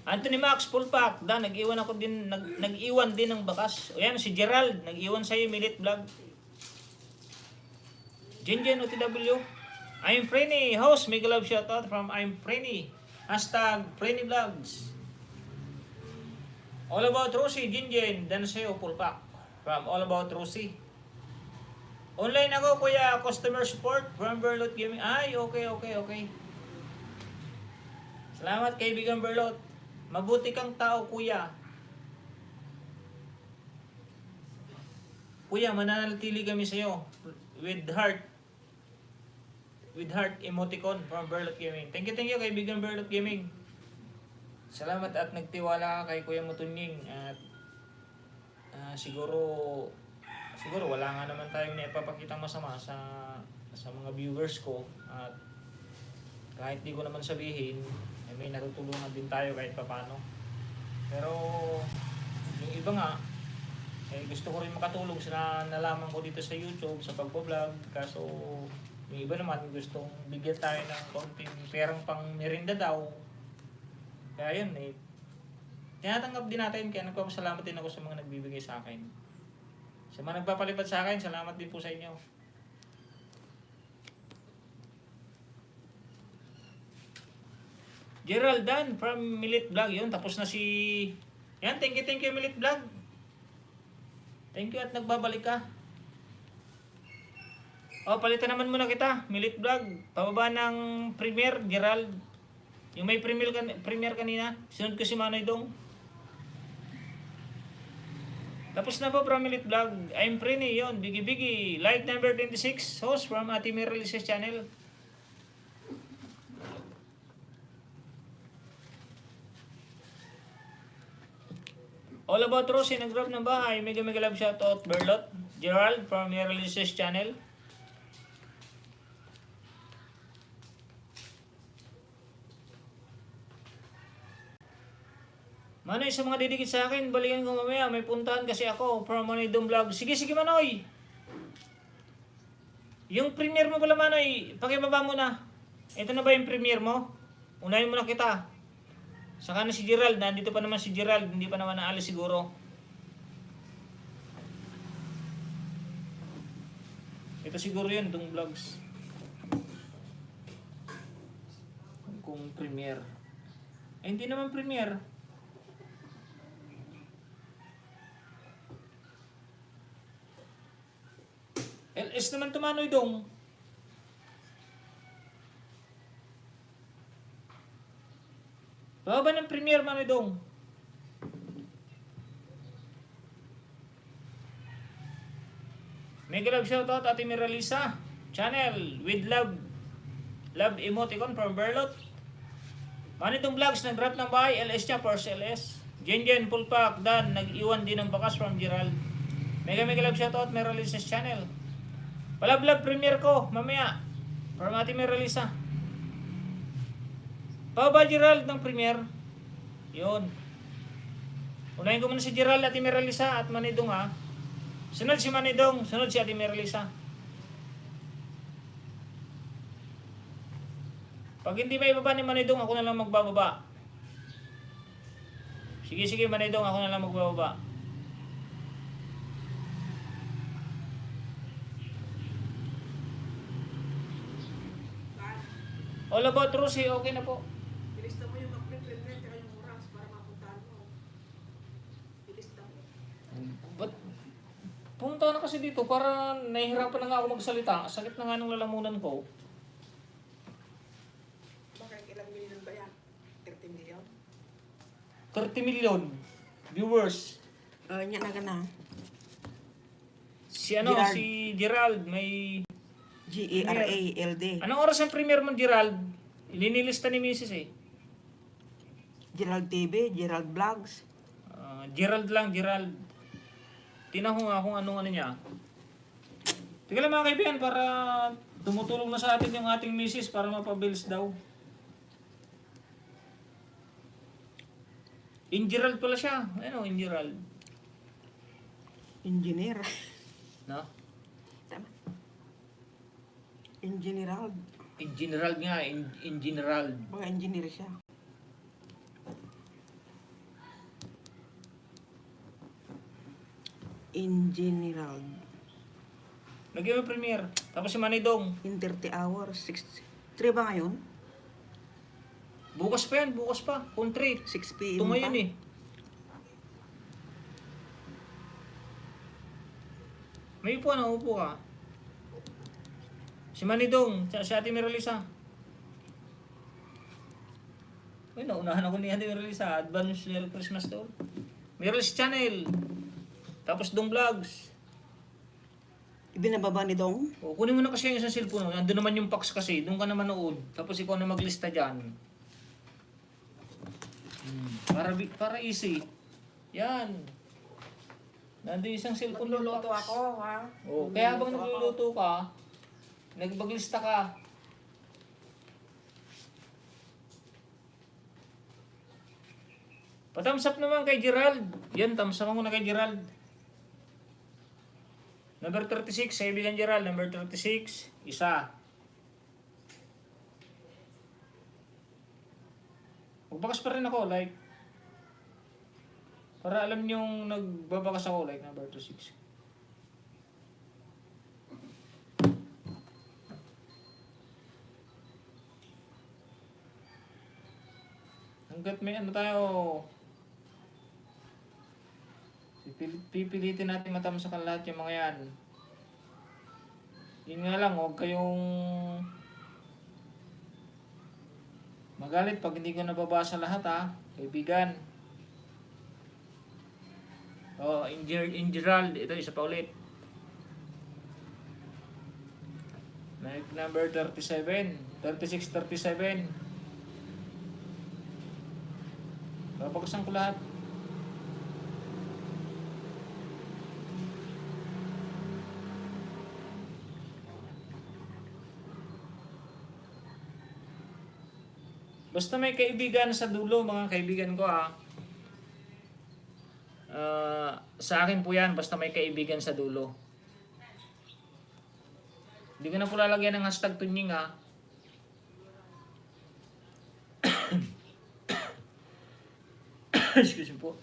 Anthony Max, full pack. Nag-iwan din ng bakas. O yan, si Gerald, nag-iwan sa'yo, Milit Vlog. Jenjen OTW. I'm Frenny, host, mega love shoutout from I'm Frenny. #Frenny Vlogs. All About Rosie, Jinjen, dan sa'yo, full pack. From All About Rosie. Online ako, kuya, customer support from Berlot Gaming. Okay. Salamat, kaibigan Berlot. Mabuti kang tao, kuya. Kuya, mananatili kami sa'yo. With heart emoticon from Berlot Gaming. Thank you, kaibigan Berlot Gaming. Salamat at nagtiwala ka kay Kuya Mutunying at siguro wala nga naman tayong naipapakitang masama sa mga viewers ko at kahit di ko naman sabihin may natutulungan din tayo kahit papano. Pero yung iba nga gusto ko rin makatulong sa nalaman ko dito sa YouTube sa pagbo-vlog, kaso yung iba naman gustong bigyan tayo ng konting perang pang merinda daw. Kaya yun tinatanggap din natin, kaya nagpapasalamat din ako sa mga nagbibigay sa akin. Sa mga nagpapalipad sa akin, salamat din po sa inyo. Gerald Dan from Milit Vlog. Yun, tapos na si... Yan, thank you Milit Vlog. Thank you at nagbabalik ka. Oh, palitan naman muna kita, Milit Vlog. Pababa ng Premier, Gerald. Yung may Premier kanina. Sunod ko si Manoy Dong. Tapos na po from Milit Vlog. I'm Prini, yun. Biggie Biggie. Live number 26. Host from Ate Miralices channel. All About Rosie, nag-grab ng bahay. Mega love shoutout. Berlot, Gerald from Miralices channel. Manoy, sa mga didikit sa akin, balikan ko mamaya. May puntahan kasi ako from Manoy Dong Vlog. Sige, Manoy. Yung premiere mo pala, Manoy, pakibaba mo na. Ito na ba yung premiere mo? Unahin mo na kita. Saka na si Gerald. Nandito pa naman si Gerald. Hindi pa naman naalis siguro. Ito siguro yun, Dong Vlogs. Kung premiere. Eh, hindi naman premiere. LS naman tumanoy Dong. Baba ng Premier Manoy Dong. Mega love shoutout Ate Miralisa channel with love. Love emoticon from Berlot. Manoy Dong Vlogs nag-drop ng bahay. LS niya, Porsche LS. Jen full pack. Dan nag-iwan din ng bakas from Gerald. Mega love shoutout Miralisa's channel. Palablab premiere ko mamaya from Ate Miralisa. Pababa Gerald ng premiere. Yun. Unahin ko muna si Gerald, Ate Miralisa at Manidong ha. Sunod si Manidong, sunod si Ate Miralisa. Pag hindi ba ibaba ni Manidong, ako na lang magbababa. Sige Manidong, ako na lang magbababa. All About Rosie, okay na po. Ilista mo yung upload, tsaka yung oras para mapuntahan mo. Ilista mo. But, pumunta na kasi dito para nahihirapan na nga ako magsalita. Sakit na nga ng lalamunan ko. Bakit ilang million ba yan? 30 million? 30 million viewers. Niya na na. Si ano, Gerald. si Gerald may... Gerald. Anong oras ang premiere mo, Gerald? Ilinilista ni Mrs. eh. Gerald TV, Gerald Vlogs. Gerald lang, Gerald. Tingnan ko nga kung anong ano niya. Tingnan lang mga kaibigan para tumutulong na sa atin yung ating Mrs. para mapabilis daw. In Gerald pala siya. Ano, in Gerald? Engineer. No? Tama. In general. In general nga, in general. Mga engineer siya. In general. Nag-iba premiere. Tapos si Manidong. In 30 hours. 3 ba ngayon? Bukas pa yan, bukas pa. Country. 6 p.m. Ito ngayon pa? eh. May upo na, upo ka. Si Manidong, si Ate Miralisa. Uy, naunahan ako ni Ate Miralisa. Advance Merry Christmas to. Mirali's channel. Tapos Dong Vlogs. Ibinababa ni Dong? O, kunin mo na kasi yung isang cellphone. Nandun naman yung fax kasi. Doon ka na manood. Tapos ikaw na maglista dyan. Para easy. Yan. Nandun isang cellphone yung Magluluto fax. ako, ha? O, kaya habang nagluluto ka, nagbaglista ka. Pa-thumbs up naman kay Gerald. Yan, thumbs up mo na kay Gerald. Number 36, kaibigan Gerald. Number 36, isa. Magbakas pa rin ako, like. Para alam niyong nagbabakas ako, like number 36. Hanggat may ano tayo, pipilitin natin matamsakan lahat yung mga yan. Yun nga lang, huwag kayong magalit pag hindi ko nababasa lahat ha, kaibigan. Oh, in Gerald, ito isa pa ulit. Number 37, 36, 37. Babagsan ko lahat. Basta may kaibigan sa dulo, mga kaibigan ko ha. Sa akin po yan, basta may kaibigan sa dulo. Hindi ko na po lalagyan ng hashtag tunying ha. Excuse me po.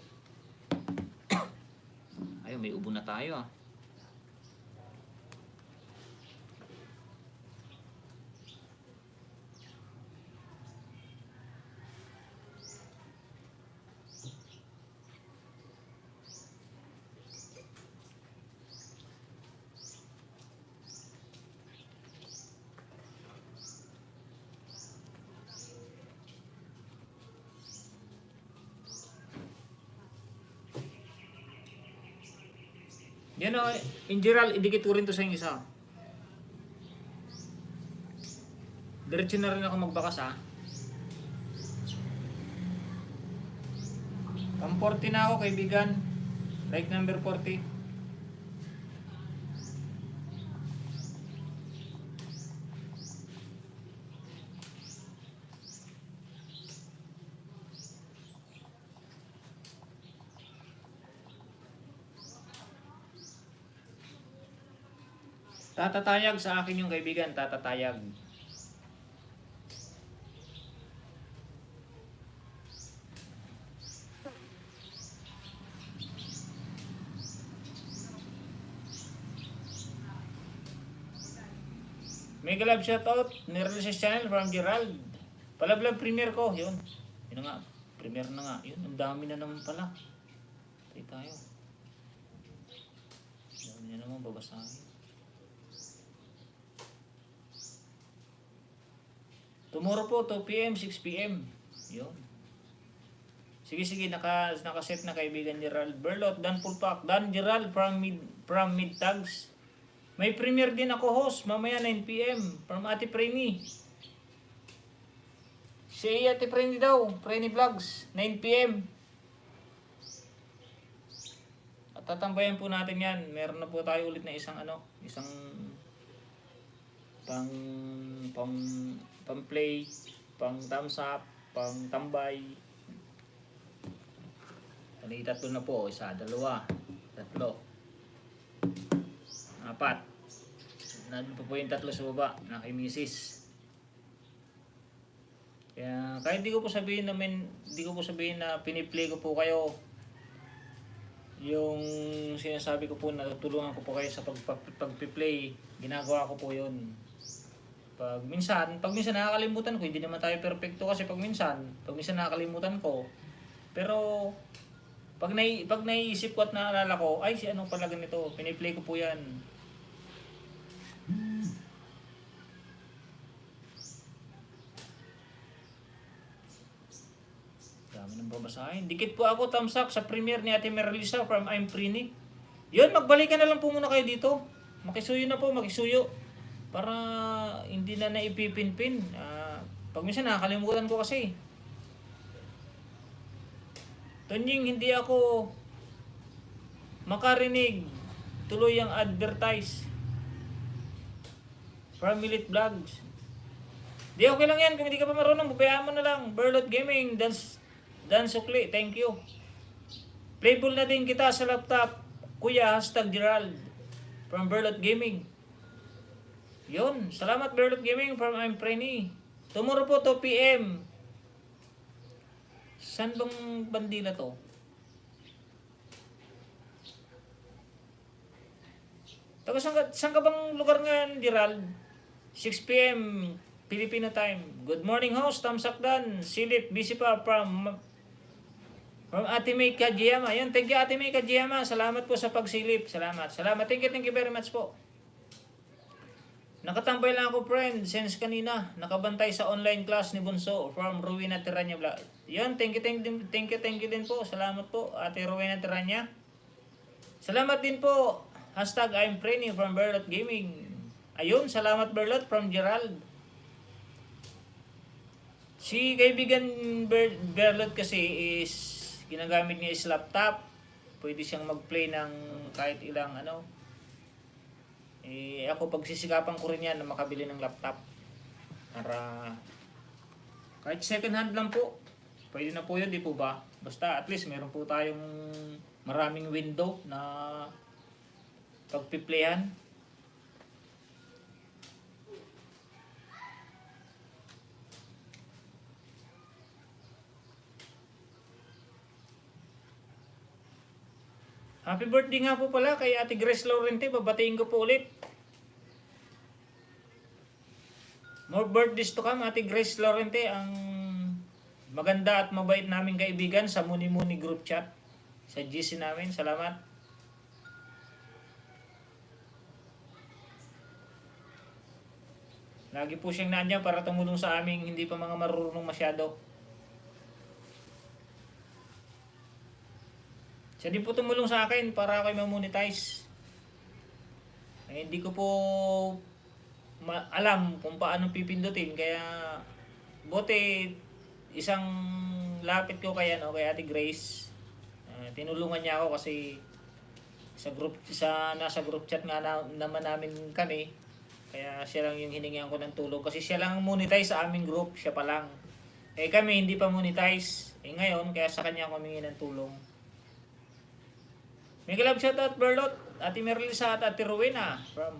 Ayun, may ubo na tayo ah. Yan o, in general, idikit ko rin to sa yung isa. Diretso na rin ako magbakas ha. Pang 40 na ako kaibigan. Like number 40. Tatatayag sa akin yung kaibigan, tatatayag. Mega love shoutout, Nirelisis Channel from Gerald. Palablog premiere ko, yun. Yun na nga, premiere na nga. Yun, ang dami na naman pala. Tayo tayo. Ang dami na naman babasahin. Tomorrow po, 2 PM, 6 PM. Yun. Sige, nakaset na kaibigan Gerald. Berlot, Dan Pulpak. Dan Gerald from Mid Tags. May premiere din ako host, mamaya 9 PM from Ate Preni. Si Ate Preni daw, Preni Vlogs, 9 PM. At tatambayan po natin yan. Meron na po tayo ulit na isang pang play, pang thumbs up, pang tambay. Tatlo na po, isa, dalawa, tatlo, apat. Nandun pa po yung tatlo sa baba na kay Mrs. Kaya kahit di ko po sabihin na piniplay ko po kayo, yung sinasabi ko po na tutulungan ko po kayo sa pagpi-play, ginagawa ko po yun. Pag minsan nakakalimutan ko, hindi naman tayo perfecto kasi pag minsan nakakalimutan ko. Pero pag naiisip ko at naalala ko, ay si ano pala ganito, piniplay ko po yan. Dami nang babasahin. Dikit po ako, thumbs up sa premiere ni Ate Merlisa from I'm Prini. Yun, magbalikan na lang po muna kayo dito. Makisuyo na po, makisuyo. Para hindi na naipipinpin. Pag minsan nakakalimutan ko kasi. Tunying, hindi ako makarinig. Tuloy ang advertise. From Milit Vlogs. Di okay lang yan. Kung hindi ka pa marunong, bupayaan mo na lang. Berlot Gaming, Dan Sukli, thank you. Playable na din kita sa laptop. Kuya, #Gerald. From Berlot Gaming. Yun, salamat Berlot Gaming from I'm Preni. Tomorrow po 2 PM. Saan bang bandila to? Saan ka bang lugar nga, Gerald? 6 PM Filipino time. Good morning host, Tom Sakdan. Silip, busy pa from Ate May Kajiyama. Yun, thank you Ate May Kajiyama. Salamat po sa pagsilip. Salamat. Thank you very much po. Nakatambay lang ako friend since kanina. Nakabantay sa online class ni Bunso from Rowena Tiranya Vlog. Yun, thank you din po. Salamat po Ate Rowena Tiranya. Salamat din po. Hashtag I'm Prenny from Berlot Gaming. Ayun, salamat Berlot from Gerald. Si kaibigan Berlot kasi is ginagamit niya is laptop. Pwede siyang mag-play ng kahit ilang ano. Ako pagsisikapan ko rin yan na makabili ng laptop. Para kahit second hand lang po. Pwede na po yun, di po ba? Basta at least meron po tayong maraming window na pagpiplayan. Happy birthday nga po pala kay Ate Grace Laurente. Babatiin ko po ulit. More birthdays to come, Ate Grace Laurente. Ang maganda at mabait naming kaibigan sa Muni Muni group chat. Sa GC namin. Salamat. Lagi po siyang nandiyan para tumulong sa aming hindi pa mga marunong masyado. Siya din po tumulong sa akin para ako ma-monetize. Hindi ko po alam kung paano pipindutin. Kaya buti isang lapit ko kay Ate Grace. Tinulungan niya ako kasi nasa group chat nga naman namin kami. Kaya siya lang yung hiningihan ko ng tulong. Kasi siya lang monetize sa aming group. Siya pa lang. Kami hindi pa monetize. Ngayon, kaya sa kanya ako humingi ng tulong. May kalab shoutout Berlot, Ate Merlisa at Ate Rowena from.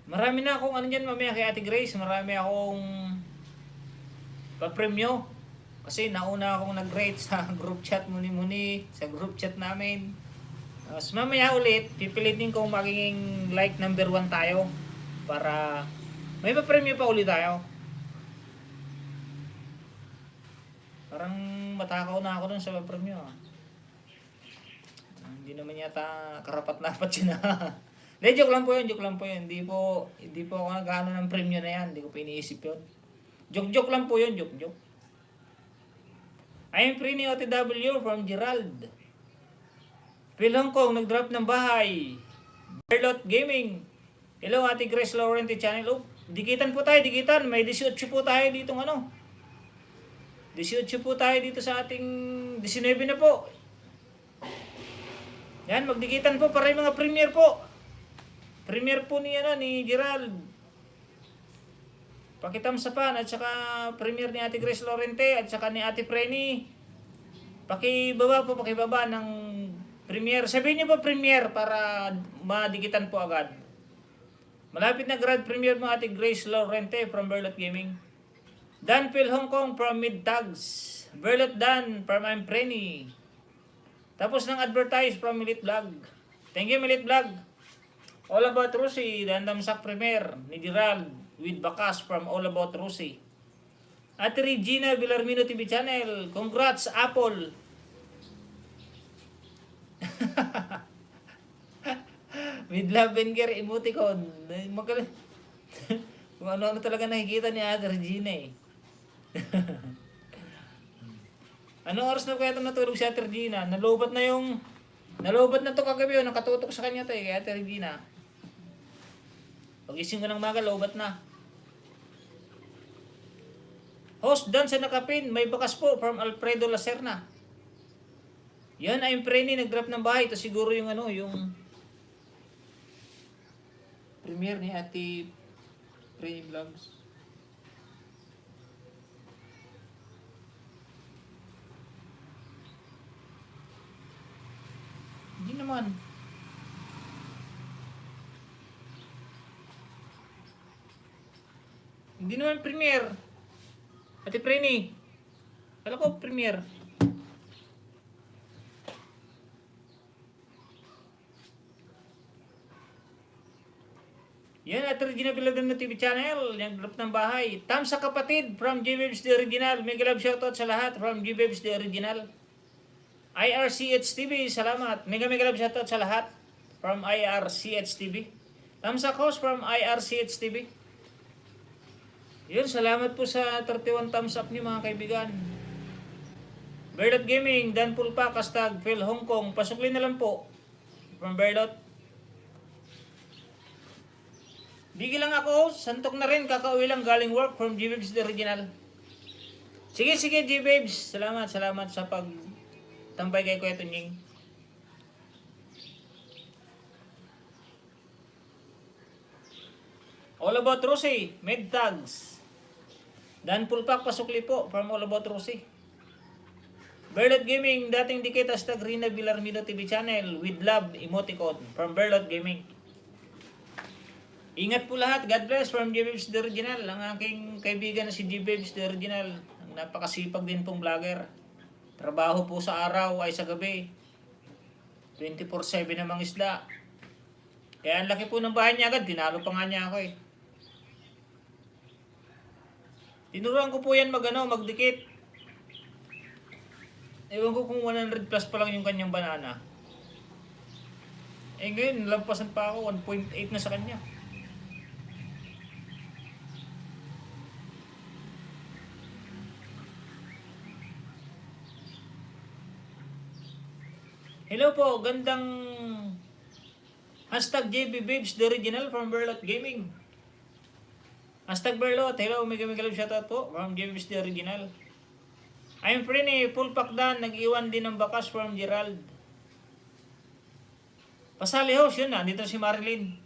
Marami na akong dyan mamaya kay Ate Grace. Marami akong pag-premyo. Kasi nauna akong nag-rate sa group chat muni-muni. Sa group chat namin. Mamaya ulit, pipilitin kong magiging like number 1 tayo. Para may pa-premyo pa ulit tayo. Parang matakaw na ako dun sa pa-premyo. Hindi naman yata karapat-dapat yun Hindi, joke lang po yun. Hindi po ako nag-ano ng premyo na yan. Hindi ko pa iniisip yun. Joke lang po yun, joke. I am Prenny OTW from Gerald. Phil Hong Kong, nag-drop ng bahay. Berlot Gaming. Hello, Ate Grace Laurenti Channel. Dikitan po tayo. May 18 po tayo dito 18 po tayo dito sa ating 19 na po. Yan, magdikitan po para yung mga premiere po. Premiere po ni Gerald. Pakitamsapan at saka premiere ni Ate Grace Laurente at saka ni Ate Prenny. Pakibaba ng premiere. Sabihin niyo po premiere para madikitan po agad. Malapit na grad premiere mo Ate Grace Laurente from Berlot Gaming. Dan Phil Hong Kong from Mid Tags. Berlot Dan from I'm Prenny. Tapos ng advertise from Milit Vlog. Thank you Milit Vlog. All About Rusi, Dandamsak Premier ni Gerald with Bakas from All About Rusi. Ate Regina Villarmino TV Channel. Congrats Apple. With love and care emoticon. Kung ano-ano talaga nakikita ni Ate Regina Anong oras na kaya ito natulog si Ate Regina? Nalobat na to kagabi nakatutok sa kanya kay Ate Regina. Pagising ko ng maga, lobat na. Host Dan sa nakapin, may bakas po from Alfredo Lacerna. Yan, I'm Prenny, nag-drop ng bahay. Ito siguro yung yung premiere ni Ate Prenny Vlogs. Hindi naman. Hindi naman premiere. Ate Prenny. Kala ko premiere. Yan at Regina Bilagan TV channel, yung group ng bahay. Tam sa kapatid from G-Babes the Original. Mega love shoutout sa lahat from G-Babes the Original. IRCH TV, salamat. Mega love shoutout sa lahat from IRCH TV. Tam sa host from IRCH TV. Yun, salamat po sa 31 thumbs up niyo mga kaibigan. Berdot Gaming, Dan Pulpa, Kastag, Phil Hong Kong. Pasuklin na lang po from Berdot. Bigil lang ako, santok na rin, kakauwi lang galing work from G-Babes the Original. Sige, G-Babes. Salamat sa pagtambay kay Kuya Tunying. All About Rosie, Med Tags. Dan Pulpak, pasukli po from All About Rosie. Berlot Gaming, dating dikit hashtag Rina Villarmido TV channel with love emoticon from Berlot Gaming. Ingat po lahat. God bless from G-Babes the Original. Ang aking kaibigan na si G-Babes the Original. Ang napakasipag din pong vlogger. Trabaho po sa araw ay sa gabi. 24/7 namang isda. Kaya ang laki po ng bahay niya agad. Tinalo pa nga niya ako eh. Tinuruan ko po yan magdikit. Ewan ko kung 100 plus pa lang yung kanyang banana. Eh ngayon, lampasan pa ako. 1.8 na sa kanya. Hello po, gandang hashtag JBBabes the Original from Berlot Gaming. Hashtag Berlot, hello, mega love shoutout po from JBBabes the Original. I'm Prini, full pakdan, nag-iwan din ng bakas from Gerald. Pasali host, yun na, dito si Marilyn.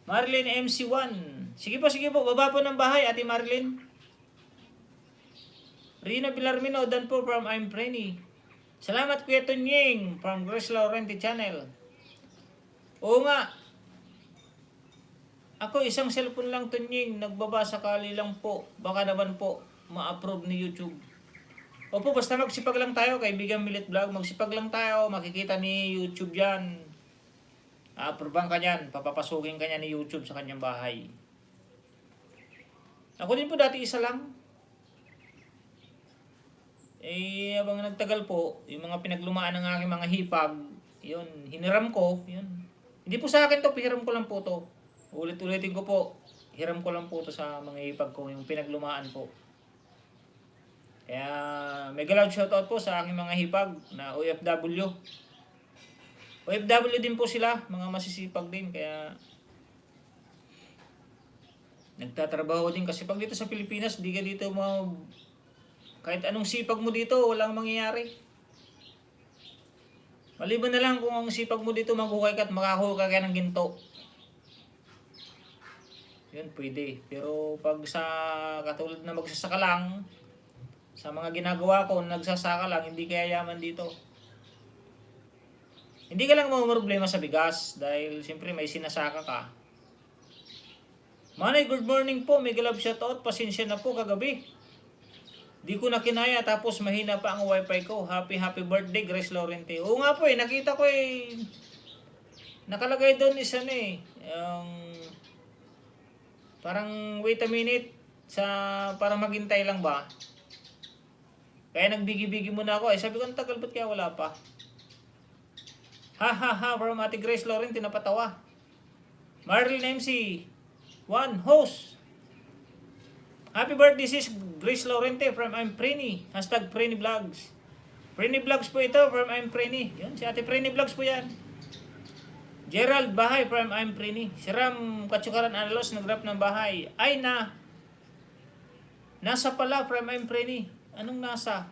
Marilyn MC1. Sige po, baba po ng bahay, Ate Marilyn. Rina Villarmino, dan po from I'm Prini. Salamat Kuya Tunying from Grace Laurenti channel. Oo nga. Ako isang cellphone lang Tunying, nagbabasa kali lang po. Baka naman po ma-approve ni YouTube. Opo, basta magsipag lang tayo, kaibigan Milit Vlog. Magsipag lang tayo, makikita ni YouTube yan. A-approvean ka yan, papapasukin ka niya ni YouTube sa kanyang bahay. Ako din po dati isa lang. Eh, habang nagtagal po, yung mga pinaglumaan ng aking mga hipag, yun, hiniram ko, yun. Hindi po sa akin to, pihiram ko lang po to. Ulit-ulitin ko po, hiram ko lang po to sa mga hipag ko, yung pinaglumaan po. Kaya, mega loud shoutout po sa aking mga hipag na OFW. OFW din po sila, mga masisipag din, kaya nagtatrabaho din kasi pag dito sa Pilipinas, di ka dito kahit anong sipag mo dito, walang mangyayari. Maliban na lang kung ang sipag mo dito maghukay ka at makahukay ka ng ginto. Yun, pwede. Pero pag sa katulad na magsasaka lang, sa mga ginagawa ko, nagsasaka lang, hindi kaya yaman dito. Hindi ka lang problema sa bigas dahil siyempre may sinasaka ka. Manay, good morning po. Mega love shoutout. Pasensya na po kagabi. Di ko na kinaya tapos mahina pa ang wifi ko. Happy birthday Grace Laurenti. Oo nga po nakita ko nakalagay doon isa parang wait a minute para maghintay lang ba. Kaya nagbigi-bigi muna ako sabi ko, ang tagal ba't kaya wala pa? Ha from Ate Grace Laurenti, napatawa. Marlene MC 1 host. Happy birthday sis Grace Laurenti from I'm Prini. Hashtag Prini Vlogs. Prini Vlogs po ito from I'm Prini. Yun, si Ate Prini Vlogs po yan. Gerald Bahay from I'm Prini. Si Ram Katsukaran Analos nag-rap ng bahay. Ay nasa pala from I'm Prini. Anong nasa?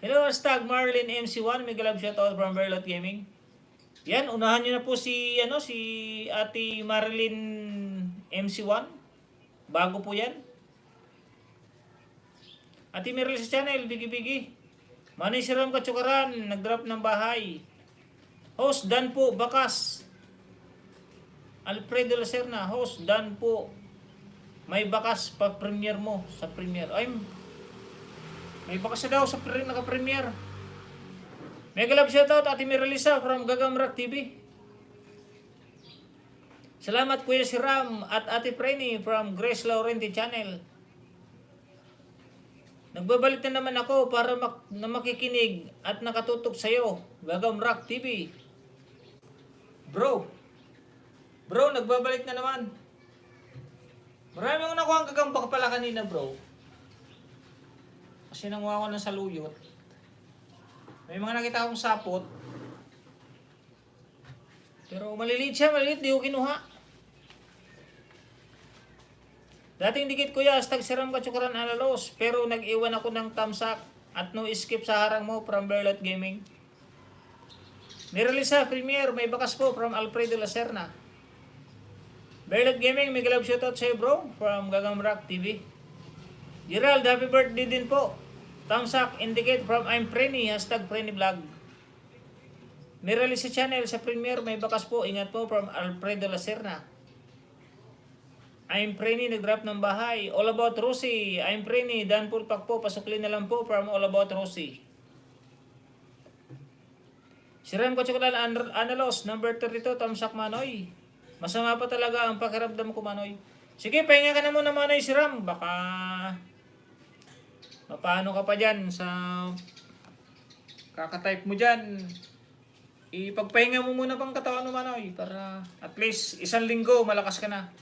Hello, hashtag Marlene MC1. Mega love shoutout from Berlot Gaming. Yan, unahan nyo na po si Ate Marlene MC1. Bago po yan. Ate Meryl sa channel, bigi-bigi. Manay si Ram Katsukaran, nag-drop ng bahay. Host, Dan po, Bakas. Alfredo Lacerna, host, Dan po. May bakas pa premiere mo sa premiere. Ay, may bakas na daw sa naka-premiere. Mega love shoutout, Ate Meryl from Gagamrak TV. Salamat Kuya Siram at Ate Preni from Grace Laurenti Channel. Nagbabalik na naman ako para na makikinig at nakatutok sa'yo. Gagam Rock TV. Bro, nagbabalik na naman. Marami akong nakuha ang gagamba ka pala kanina, bro. Kasi nanguha ko ng saluyot. May mga nakita akong sapot. Pero maliliit siya, di ko kinuha. Dating dikit kuya, hashtag Siram Katsukaran Alalos. Pero nag-iwan ako ng tamsak at no skip sa harang mo from Berlot Gaming. Nirelisa Premier, may bakas po from Alfredo Lacerna. Berlot Gaming, may galab shoutout sa'yo bro from Gagam Rock TV. Gerald, happy birthday din po. Tamsak indicate from I'm Preni, hashtag Preni Vlog. Nirelisa channel sa Premier, may bakas po. Ingat po from Alfredo Lacerna. I'm Preni, nag-drop ng bahay. All About Rosie. I'm Preni, Dan Pulpak po. Pasuklin na lang po from All About Rosie. Siram Katsukaran Analos, number 32, Tamsak Manoy. Masama pa talaga ang pakiramdam ko, Manoy. Sige, pahinga ka na muna, Manoy Siram. Baka mapaano ka pa dyan sa kakatype mo dyan. Ipagpahinga mo muna pang katawan mo, Manoy. Para at least isang linggo, malakas ka na.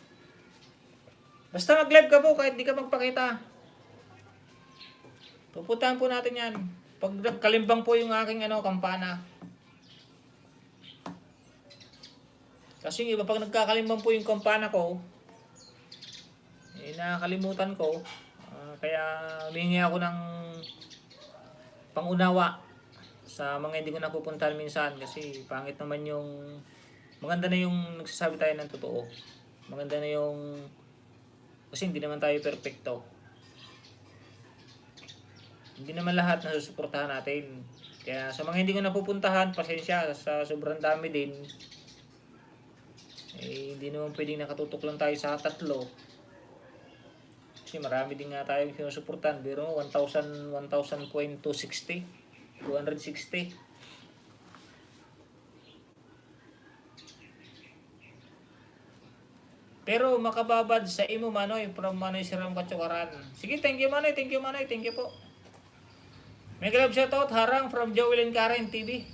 Basta mag-live ka po kahit di ka magpakita. Pupuntahan po natin yan. Pag kalimbang po yung aking kampana. Kasi yung iba pag nagkakalimbang po yung kampana ko, nakakalimutan ko. Kaya humingi ako ng pangunawa sa mga hindi ko napupuntahan minsan. Kasi pangit naman yung, maganda na yung nagsasabi tayo ng totoo. Maganda na yung, kasi hindi naman tayo perfecto. Hindi naman lahat na susuportahan natin. Kaya sa mga hindi ko napupuntahan, pasensya sa sobrang dami din. Hindi naman pwedeng nakatutok lang tayo sa tatlo. Kasi marami din nga tayong sinusuportahan. Pero 1,000.260. 260. Pero makababad sa imo, Manoy, from Manoy Siram Katsukaran. Sige, thank you, Manoy. Thank you, Manoy. Thank you po. May galab shoutout, Harang from Joel and Karen TV.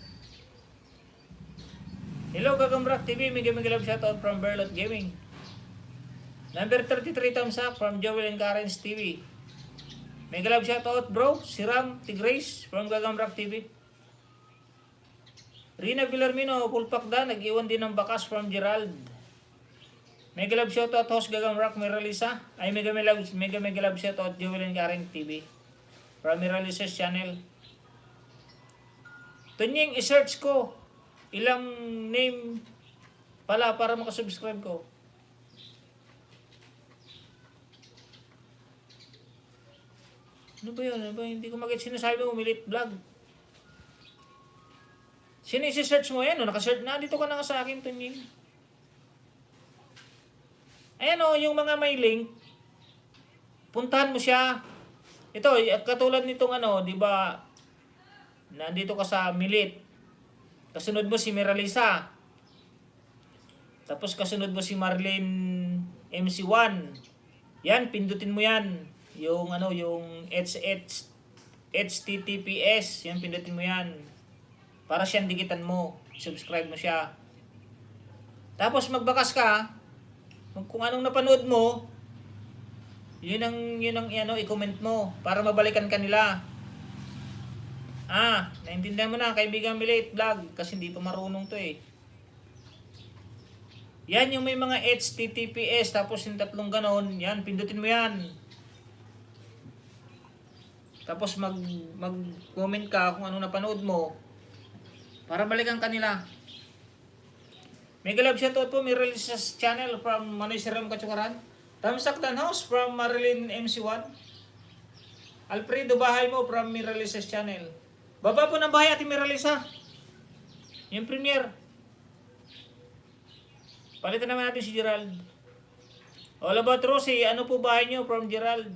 Hello, Gagam Rock TV. May galab shoutout from Berlot Gaming. Number 33, thumbs up from Joel and Karen's TV. May galab shoutout, bro. Siram Tigrace from Gagam Rock TV. Rina Villarmino, Pulpakda. Nag-iwan din ng bakas from Gerald. Mega love shoutout host Gagam Rock Miralisa. Ay mega love shoutout Joel and Karen TV from Miralisa's channel. Tunying i-search ko ilang name pala para makasubscribe ko. Ano ba yun? Hindi ko mag-get sinasabi mo Milit Vlog. Sino i-search mo yan? Nakasearch na. Dito ka na nga sa akin, Tunying. Ayan yung mga may link, puntahan mo siya. Ito, katulad nitong di ba, nandito ka sa Milit. Kasunod mo si Miralisa. Tapos kasunod mo si Marlene MC1. Yan, pindutin mo yan. Yung HTTPS, yan, pindutin mo yan. Para siyang dikitan mo. Subscribe mo siya. Tapos magbakas ka. Kung anong napanood mo, yun ang i-comment mo para mabalikan kanila. Naintindihan mo na, kaibigan Milit Vlog, kasi hindi pa marunong to eh. Yan yung may mga HTTPS, tapos yung tatlong ganon, yan, pindutin mo yan. Tapos mag-comment ka kung anong napanood mo para balikan kanila. Mega love shoutout po, Miralisa's channel from Manoy Siram Katsukaran. Tamsak House from Marilyn MC1. Alfredo Bahay mo from Miralisa's channel. Baba po ng bahay Ate Miralisa. Yung Premier. Palitan naman natin si Gerald. All About Rosie, ano po bahay nyo from Gerald?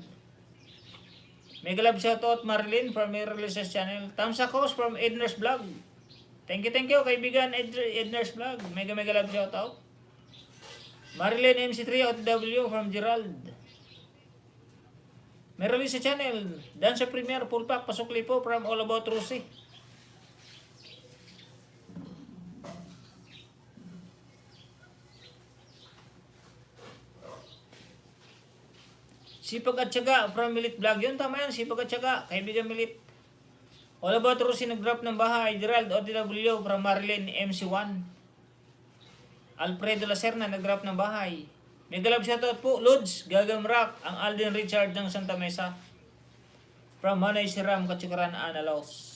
Mega love shoutout Marilyn from Miralisa's channel. Tamsak House from Edner's Vlog. Thank you, kaibigan Edner's Vlog. Mega love shoutout. Marilyn MC3 OTW from Gerald. Meron sa channel. Dan sa premiere full pack pasukli po from All About Rosie. Sipag at Tiyaga from Milit Vlog. Yun, tama yan. Sipag at Tiyaga. Kaibigan Milit. All About Rosie nag-drop ng bahay. Gerald OTW from Marilyn MC1. Alfredo Lacerna nag-drop ng bahay. Mega love shoutout po. Lods, Gagam Rock. Ang Alden Richard ng Santa Mesa. From Manay Siram, Katsukaran, Analos.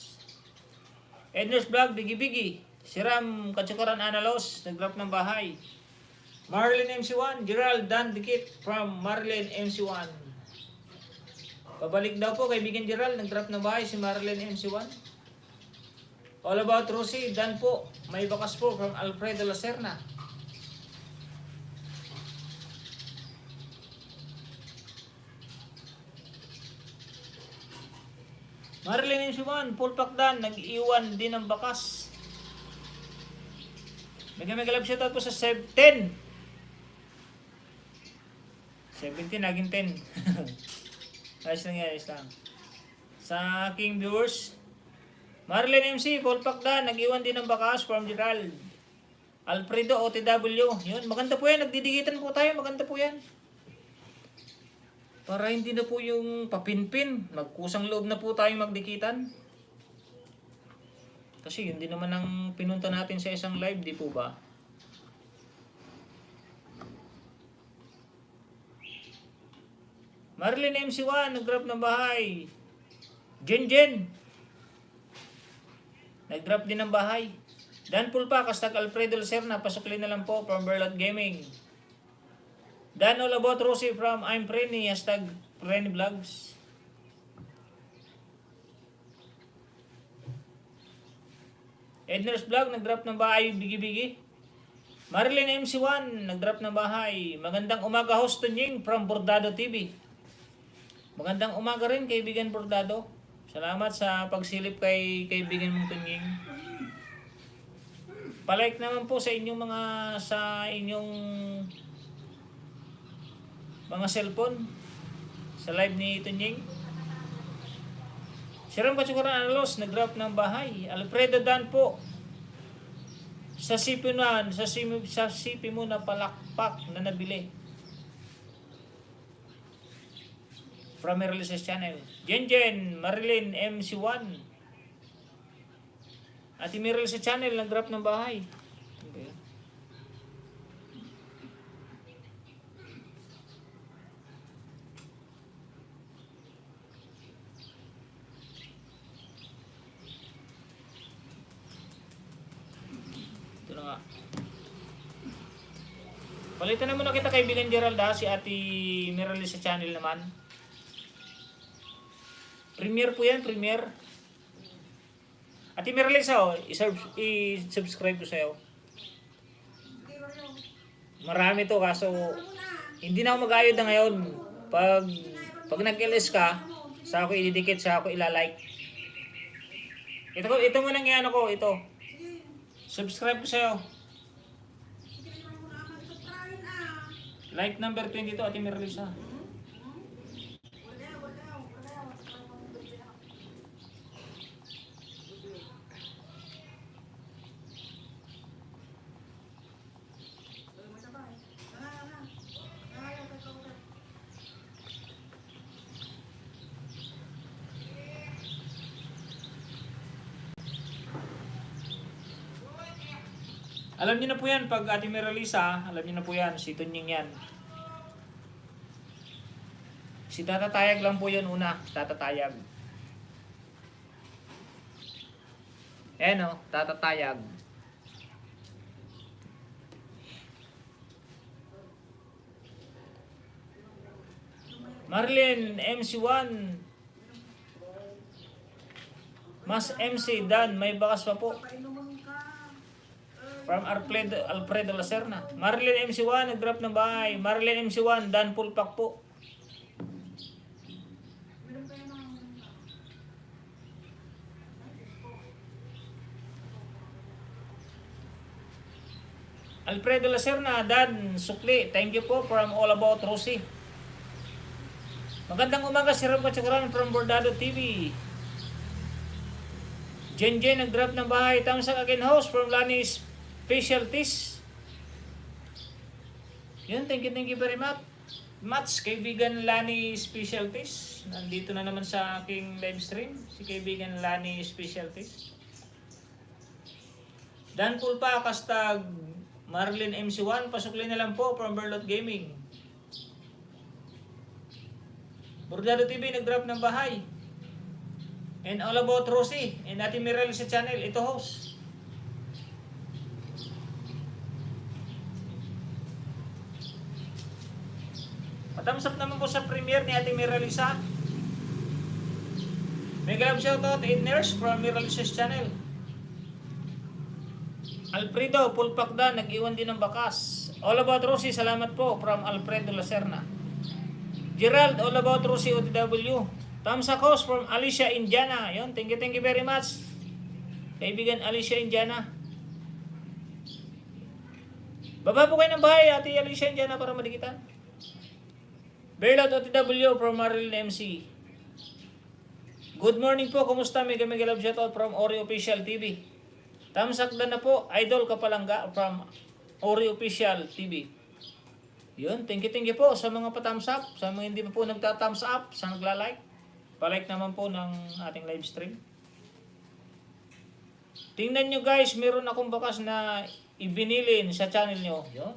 Edners Vlog, Bigi Bigi. Siram, Katsukaran, Analos. Nag-drop ng bahay. Marilyn MC1, Gerald Dan Dikit from Marilyn MC1. Pabalik daw po kaibigan Gerald, nag-drop ng bahay si Marilyn MC1. All About Rosie, Dan po, may bakas po from Alfredo Lacerna. Marilyn MC1, full pack Dan, nag-iwan din ng bakas. Mega love shoutout po sa 10. 17, naging 10. Ayos lang yan, ayos lang. Sa aking viewers, Marilyn MC, full pack Dan, nag-iwan din ng bakas from Gerald. Alfredo OTW, yun, maganda po yan, nagdidigitan po tayo, maganda po yan. Para hindi na po yung papinpin, magkusang loob na po tayong magdikitan. Kasi yun din naman ang pinunta natin sa isang live, di po ba? Marilyn MC1, nag-drop ng bahay. Jen. Nag-drop din ng bahay. Dan Pulpa, Kastag Alfredo Lacerna, pasukli na lang po from Berlot Gaming. Dan All About Rosie from I'm Prenny, hashtag Prenny Vlogs. Edners Vlog, nag-drop ng bahay, Bigi-Bigi. Marilyn MC1, nag-drop ng bahay. Magandang umaga, host Tunying from Bordado TV. Magandang umaga rin, kaibigan Bordado. Salamat sa pagsilip kay kaibigan mong Tunying. Palike naman po sa inyong mga cellphone sa live ni Tunying. Siram Katsukaran Analos, nag-drop ng bahay. Alfredo Dan po. Sa sipi mo na palakpak na nabili. From Merlices Channel. Jen, Marilyn MC1. Ati Merlices Channel, nag-drop ng bahay. Okay. Ito na nga. Palitan na muna kita kaibigan Gerald ha, si Ati Merlices Channel naman. Premiere po yan, premiere. Ate Merlisa, i-subscribe ko sa'yo. Marami to, kaso hindi na ako mag-ayod na ngayon. Pag nag-LS ka, sa ako ididikit, sa ako ilalike. Ito mo nang iano ko, ito. Subscribe ko sa'yo. Like number 22, Ate Merlisa. Alam niyo na po yan, pag Ate Meralisa, alam niyo na po yan, si Tunying yan. Si Tatatayag lang po yun una, Tatatayag. Ayan o, Tatatayag. Marlene, MC1. Mas MC Dan, may bakas pa po. From Alfredo Lacerna. Marilyn MC1, nag-drop ng bahay. Marilyn MC1, Dan Pulpak po. Alfredo Lacerna, Dan Sukli, thank you po from All About Rosie. Magandang umaga, si Ram Katsakaran from Bordado TV. Jen nag-drop ng bahay. Tamsak again host from Lani Specialties. Yun, thank you very much. Kaibigan Lani Specialties. Nandito na naman sa aking live stream. Si kaibigan Lani Specialties. Dan Pulpa, kastag Marlin MC1. Pasukli na lang po from Berlot Gaming. Bordado TV nag-drop ng bahay. And All About Rosie. And Ate Mirel sa channel. Ito host. Patamsap naman po sa premiere ni Ate Miralisa. Mega love shoutout 8 nurse from Miralisa's channel. Alfredo Pulpakda, nag-iwan din ng bakas. All About Rosie, salamat po from Alfredo Lacerna. Gerald, All About Rosie OTW. Tamsak host from Alicia Indiana. Yun, thank you very much. Kaibigan Alicia Indiana. Baba po kayo ng bahay, Ate Alicia Indiana, para madikitan. Berlot OTW from Marilyn MC. Good morning po, kumusta? Mega love shoutout from Ori Official TV. Tamsak na po, idol Kapalangga from Ori Official TV. Yun, thank you po sa mga pa-thumbs up, sa mga hindi pa po nagta-thumbs up, sa nagla-like. Pa-like naman po ng ating live stream. Tingnan nyo guys, meron akong bakas na ibinilin sa channel nyo. Yun.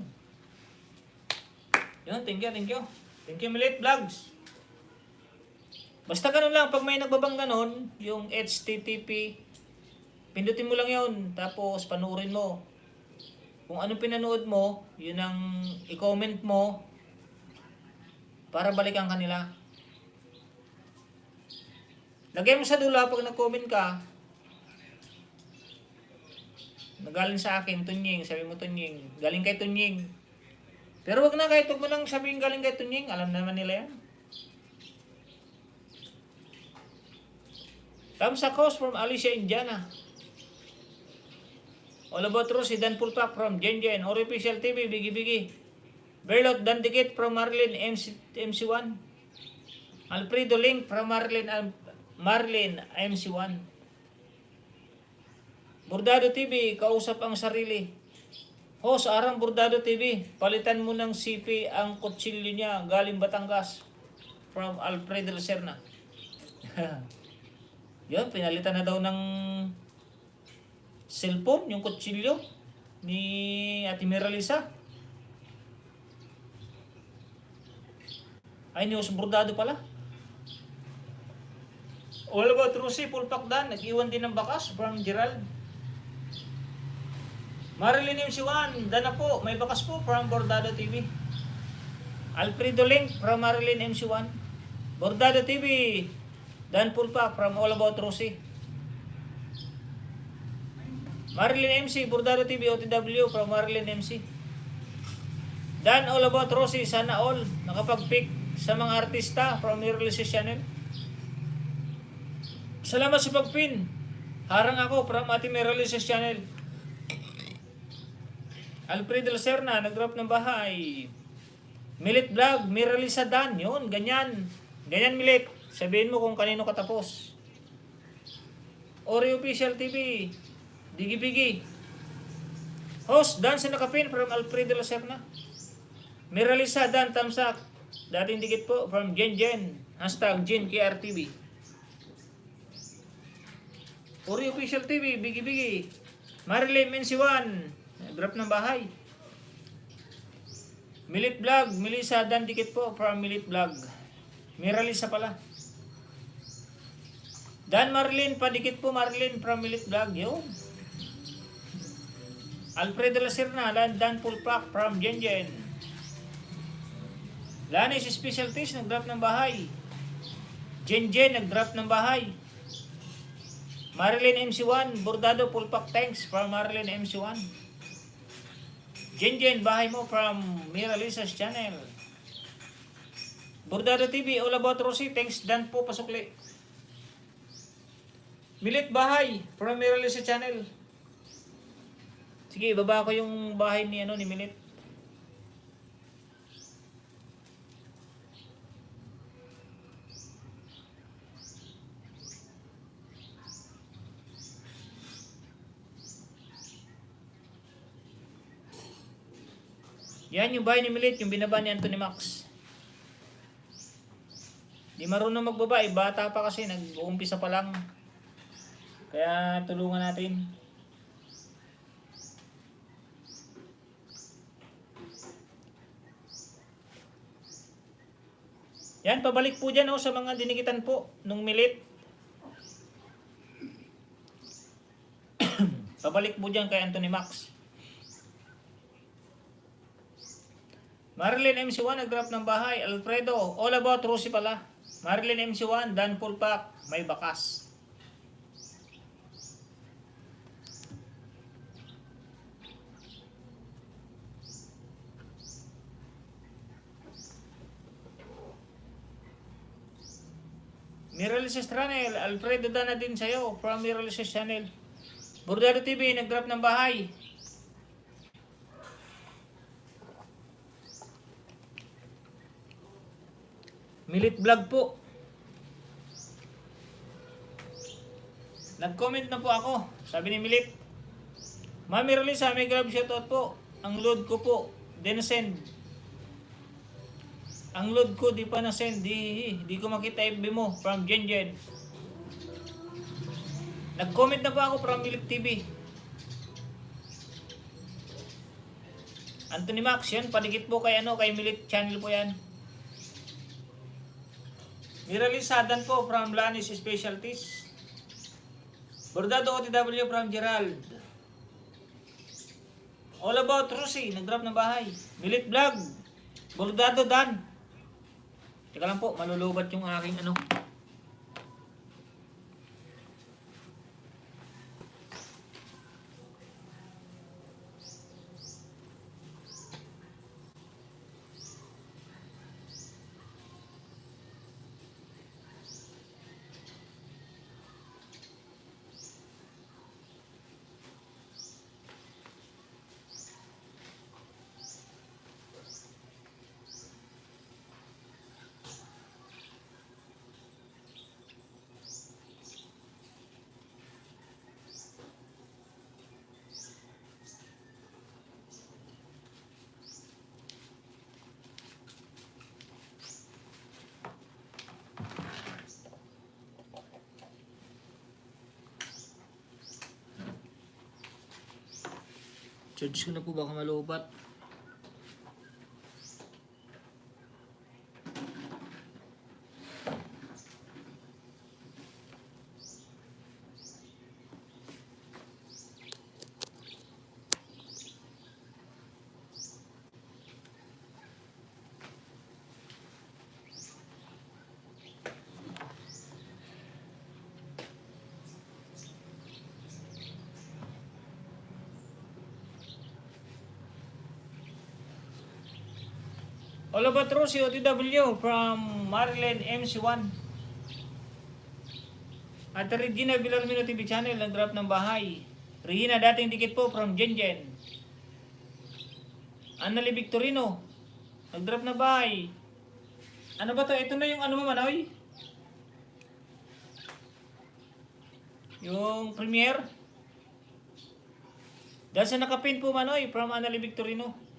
Yun, thank you. Thank you, Milit Vlogs. Basta ganun lang, pag may nagbabang ganun, yung HTTP, pindutin mo lang yun, tapos panuorin mo. Kung anong pinanood mo, yun ang i-comment mo para balikan kanila. Lagay mo sa dulo pag nag-comment ka, nagaling sa akin, Tunying, sabi mo Tunying, galing kay Tunying. Pero wag na, kahit mo lang sabihin galing kay Tunying, alam naman nila yan. Tamsak host from Alicia Indiana. All About Rosie, Dan Pulpak from Jen, Ori Official TV, Bigi. Berlot Dandikit from Marlin MC1. Alfredo Link from Marlin MC1. Bordado TV, kausap ang sarili. Host, Arang Bordado TV, palitan mo ng CP ang kutsilyo niya galing Batangas from Alfredo Lacerna. Yun, pinalitan na daw ng cellphone, yung kutsilyo ni Ate Miralisa. Ay, ni Host Bordado pala. All About Rosie, Pulpakdan, nag-iwan din ng bakas from Gerald. Marilyn MC1, Dana po, may bakas po from Bordado TV. Alfredo Link from Marilyn MC1. Bordado TV, Dan Pulpak from All About Rosie. Marilyn MC, Bordado TV, OTW from Marilyn MC. Dan All About Rosie, sana all nakapag-pick sa mga artista from Miralisa's channel. Salamat sa pag-pin. Harang ako from Ate Miralisa's channel. Alfredo Lacerna, nag-drop ng bahay. Milit Vlog, Miralisa Dan, yun, ganyan. Ganyan Milit, sabihin mo kung kanino katapos. Ori Official TV, Bigi. Host, Dan sa nakapin from Alfredo Lacerna. Miralisa Dan, Tamsak. Dating dikit po from Jen. Hashtag JenKRTV. Ori Official TV, Bigi. Marilyn MC1, drop ng bahay. Milit Vlog, Melissa Dan dikit po from Milit Vlog. Miralisa pala. Dan Marlin, padikit po Marlin from Milit Vlog. Yun. Alfredo Lacerna, Dan Pulpak from Jen. Lanis Specialties, nag-drop ng bahay. Jen, nag-drop ng bahay. Marilyn MC1, Bordado Pulpak, thanks from Marilyn MC1. Jen, bahay mo from Miralisa's channel. Bordado TV, All About Rosie, thanks Dan po, pasukli. Milit bahay from Miralisa's channel. Sige, ibaba ko yung bahay ni ni Milit. Yan yung bahay ni Milit, yung binaba ni Anthony Max. Di marunong magbaba, bata pa kasi, nag-uumpisa pa lang. Kaya tulungan natin. Yan, pabalik po dyan sa mga dinikitan po nung Milit. Pabalik po dyan kay Anthony Max. Marilyn MC1 nag-drop ng bahay. Alfredo, all about Rosie pala. Marilyn MC1, Dan Pulpak, may bakas. Miralises Channel, Alfredo Dana din sa'yo from Miralises Channel. Bordado TV, nag-drop ng bahay. Milit Vlog po. Nag-comment na po ako. Sabi ni Milit, Mami Relisa, may grab shoutout po. Ang load ko po, di na-send. Ang load ko di pa na-send. Di ko makita FB mo. From Jen Jen. Nag-comment na po ako from Milit TV. Anthony Max, yan. Paligit po kay kay Milit channel po yan. Niralisadan po from Lanis Specialties. Bordado OTW from Gerald. All about Rosie, nag-drop ng bahay. Milit Vlog. Bordado Dan. Teka lang po, malulubat yung aking Charge ko na po, baka malubat. All about Rosie OTW from Marilyn MC1. At Regina Villarmino TV channel, nag-drop ng bahay. Regina, dating dikit po from Jen Jen. Annali Victorino, nag-drop na bahay. Ano ba to? Ito na yung mo, Manoy? Yung premiere. Dahil sa nakapin po, Manoy, from Annali Victorino.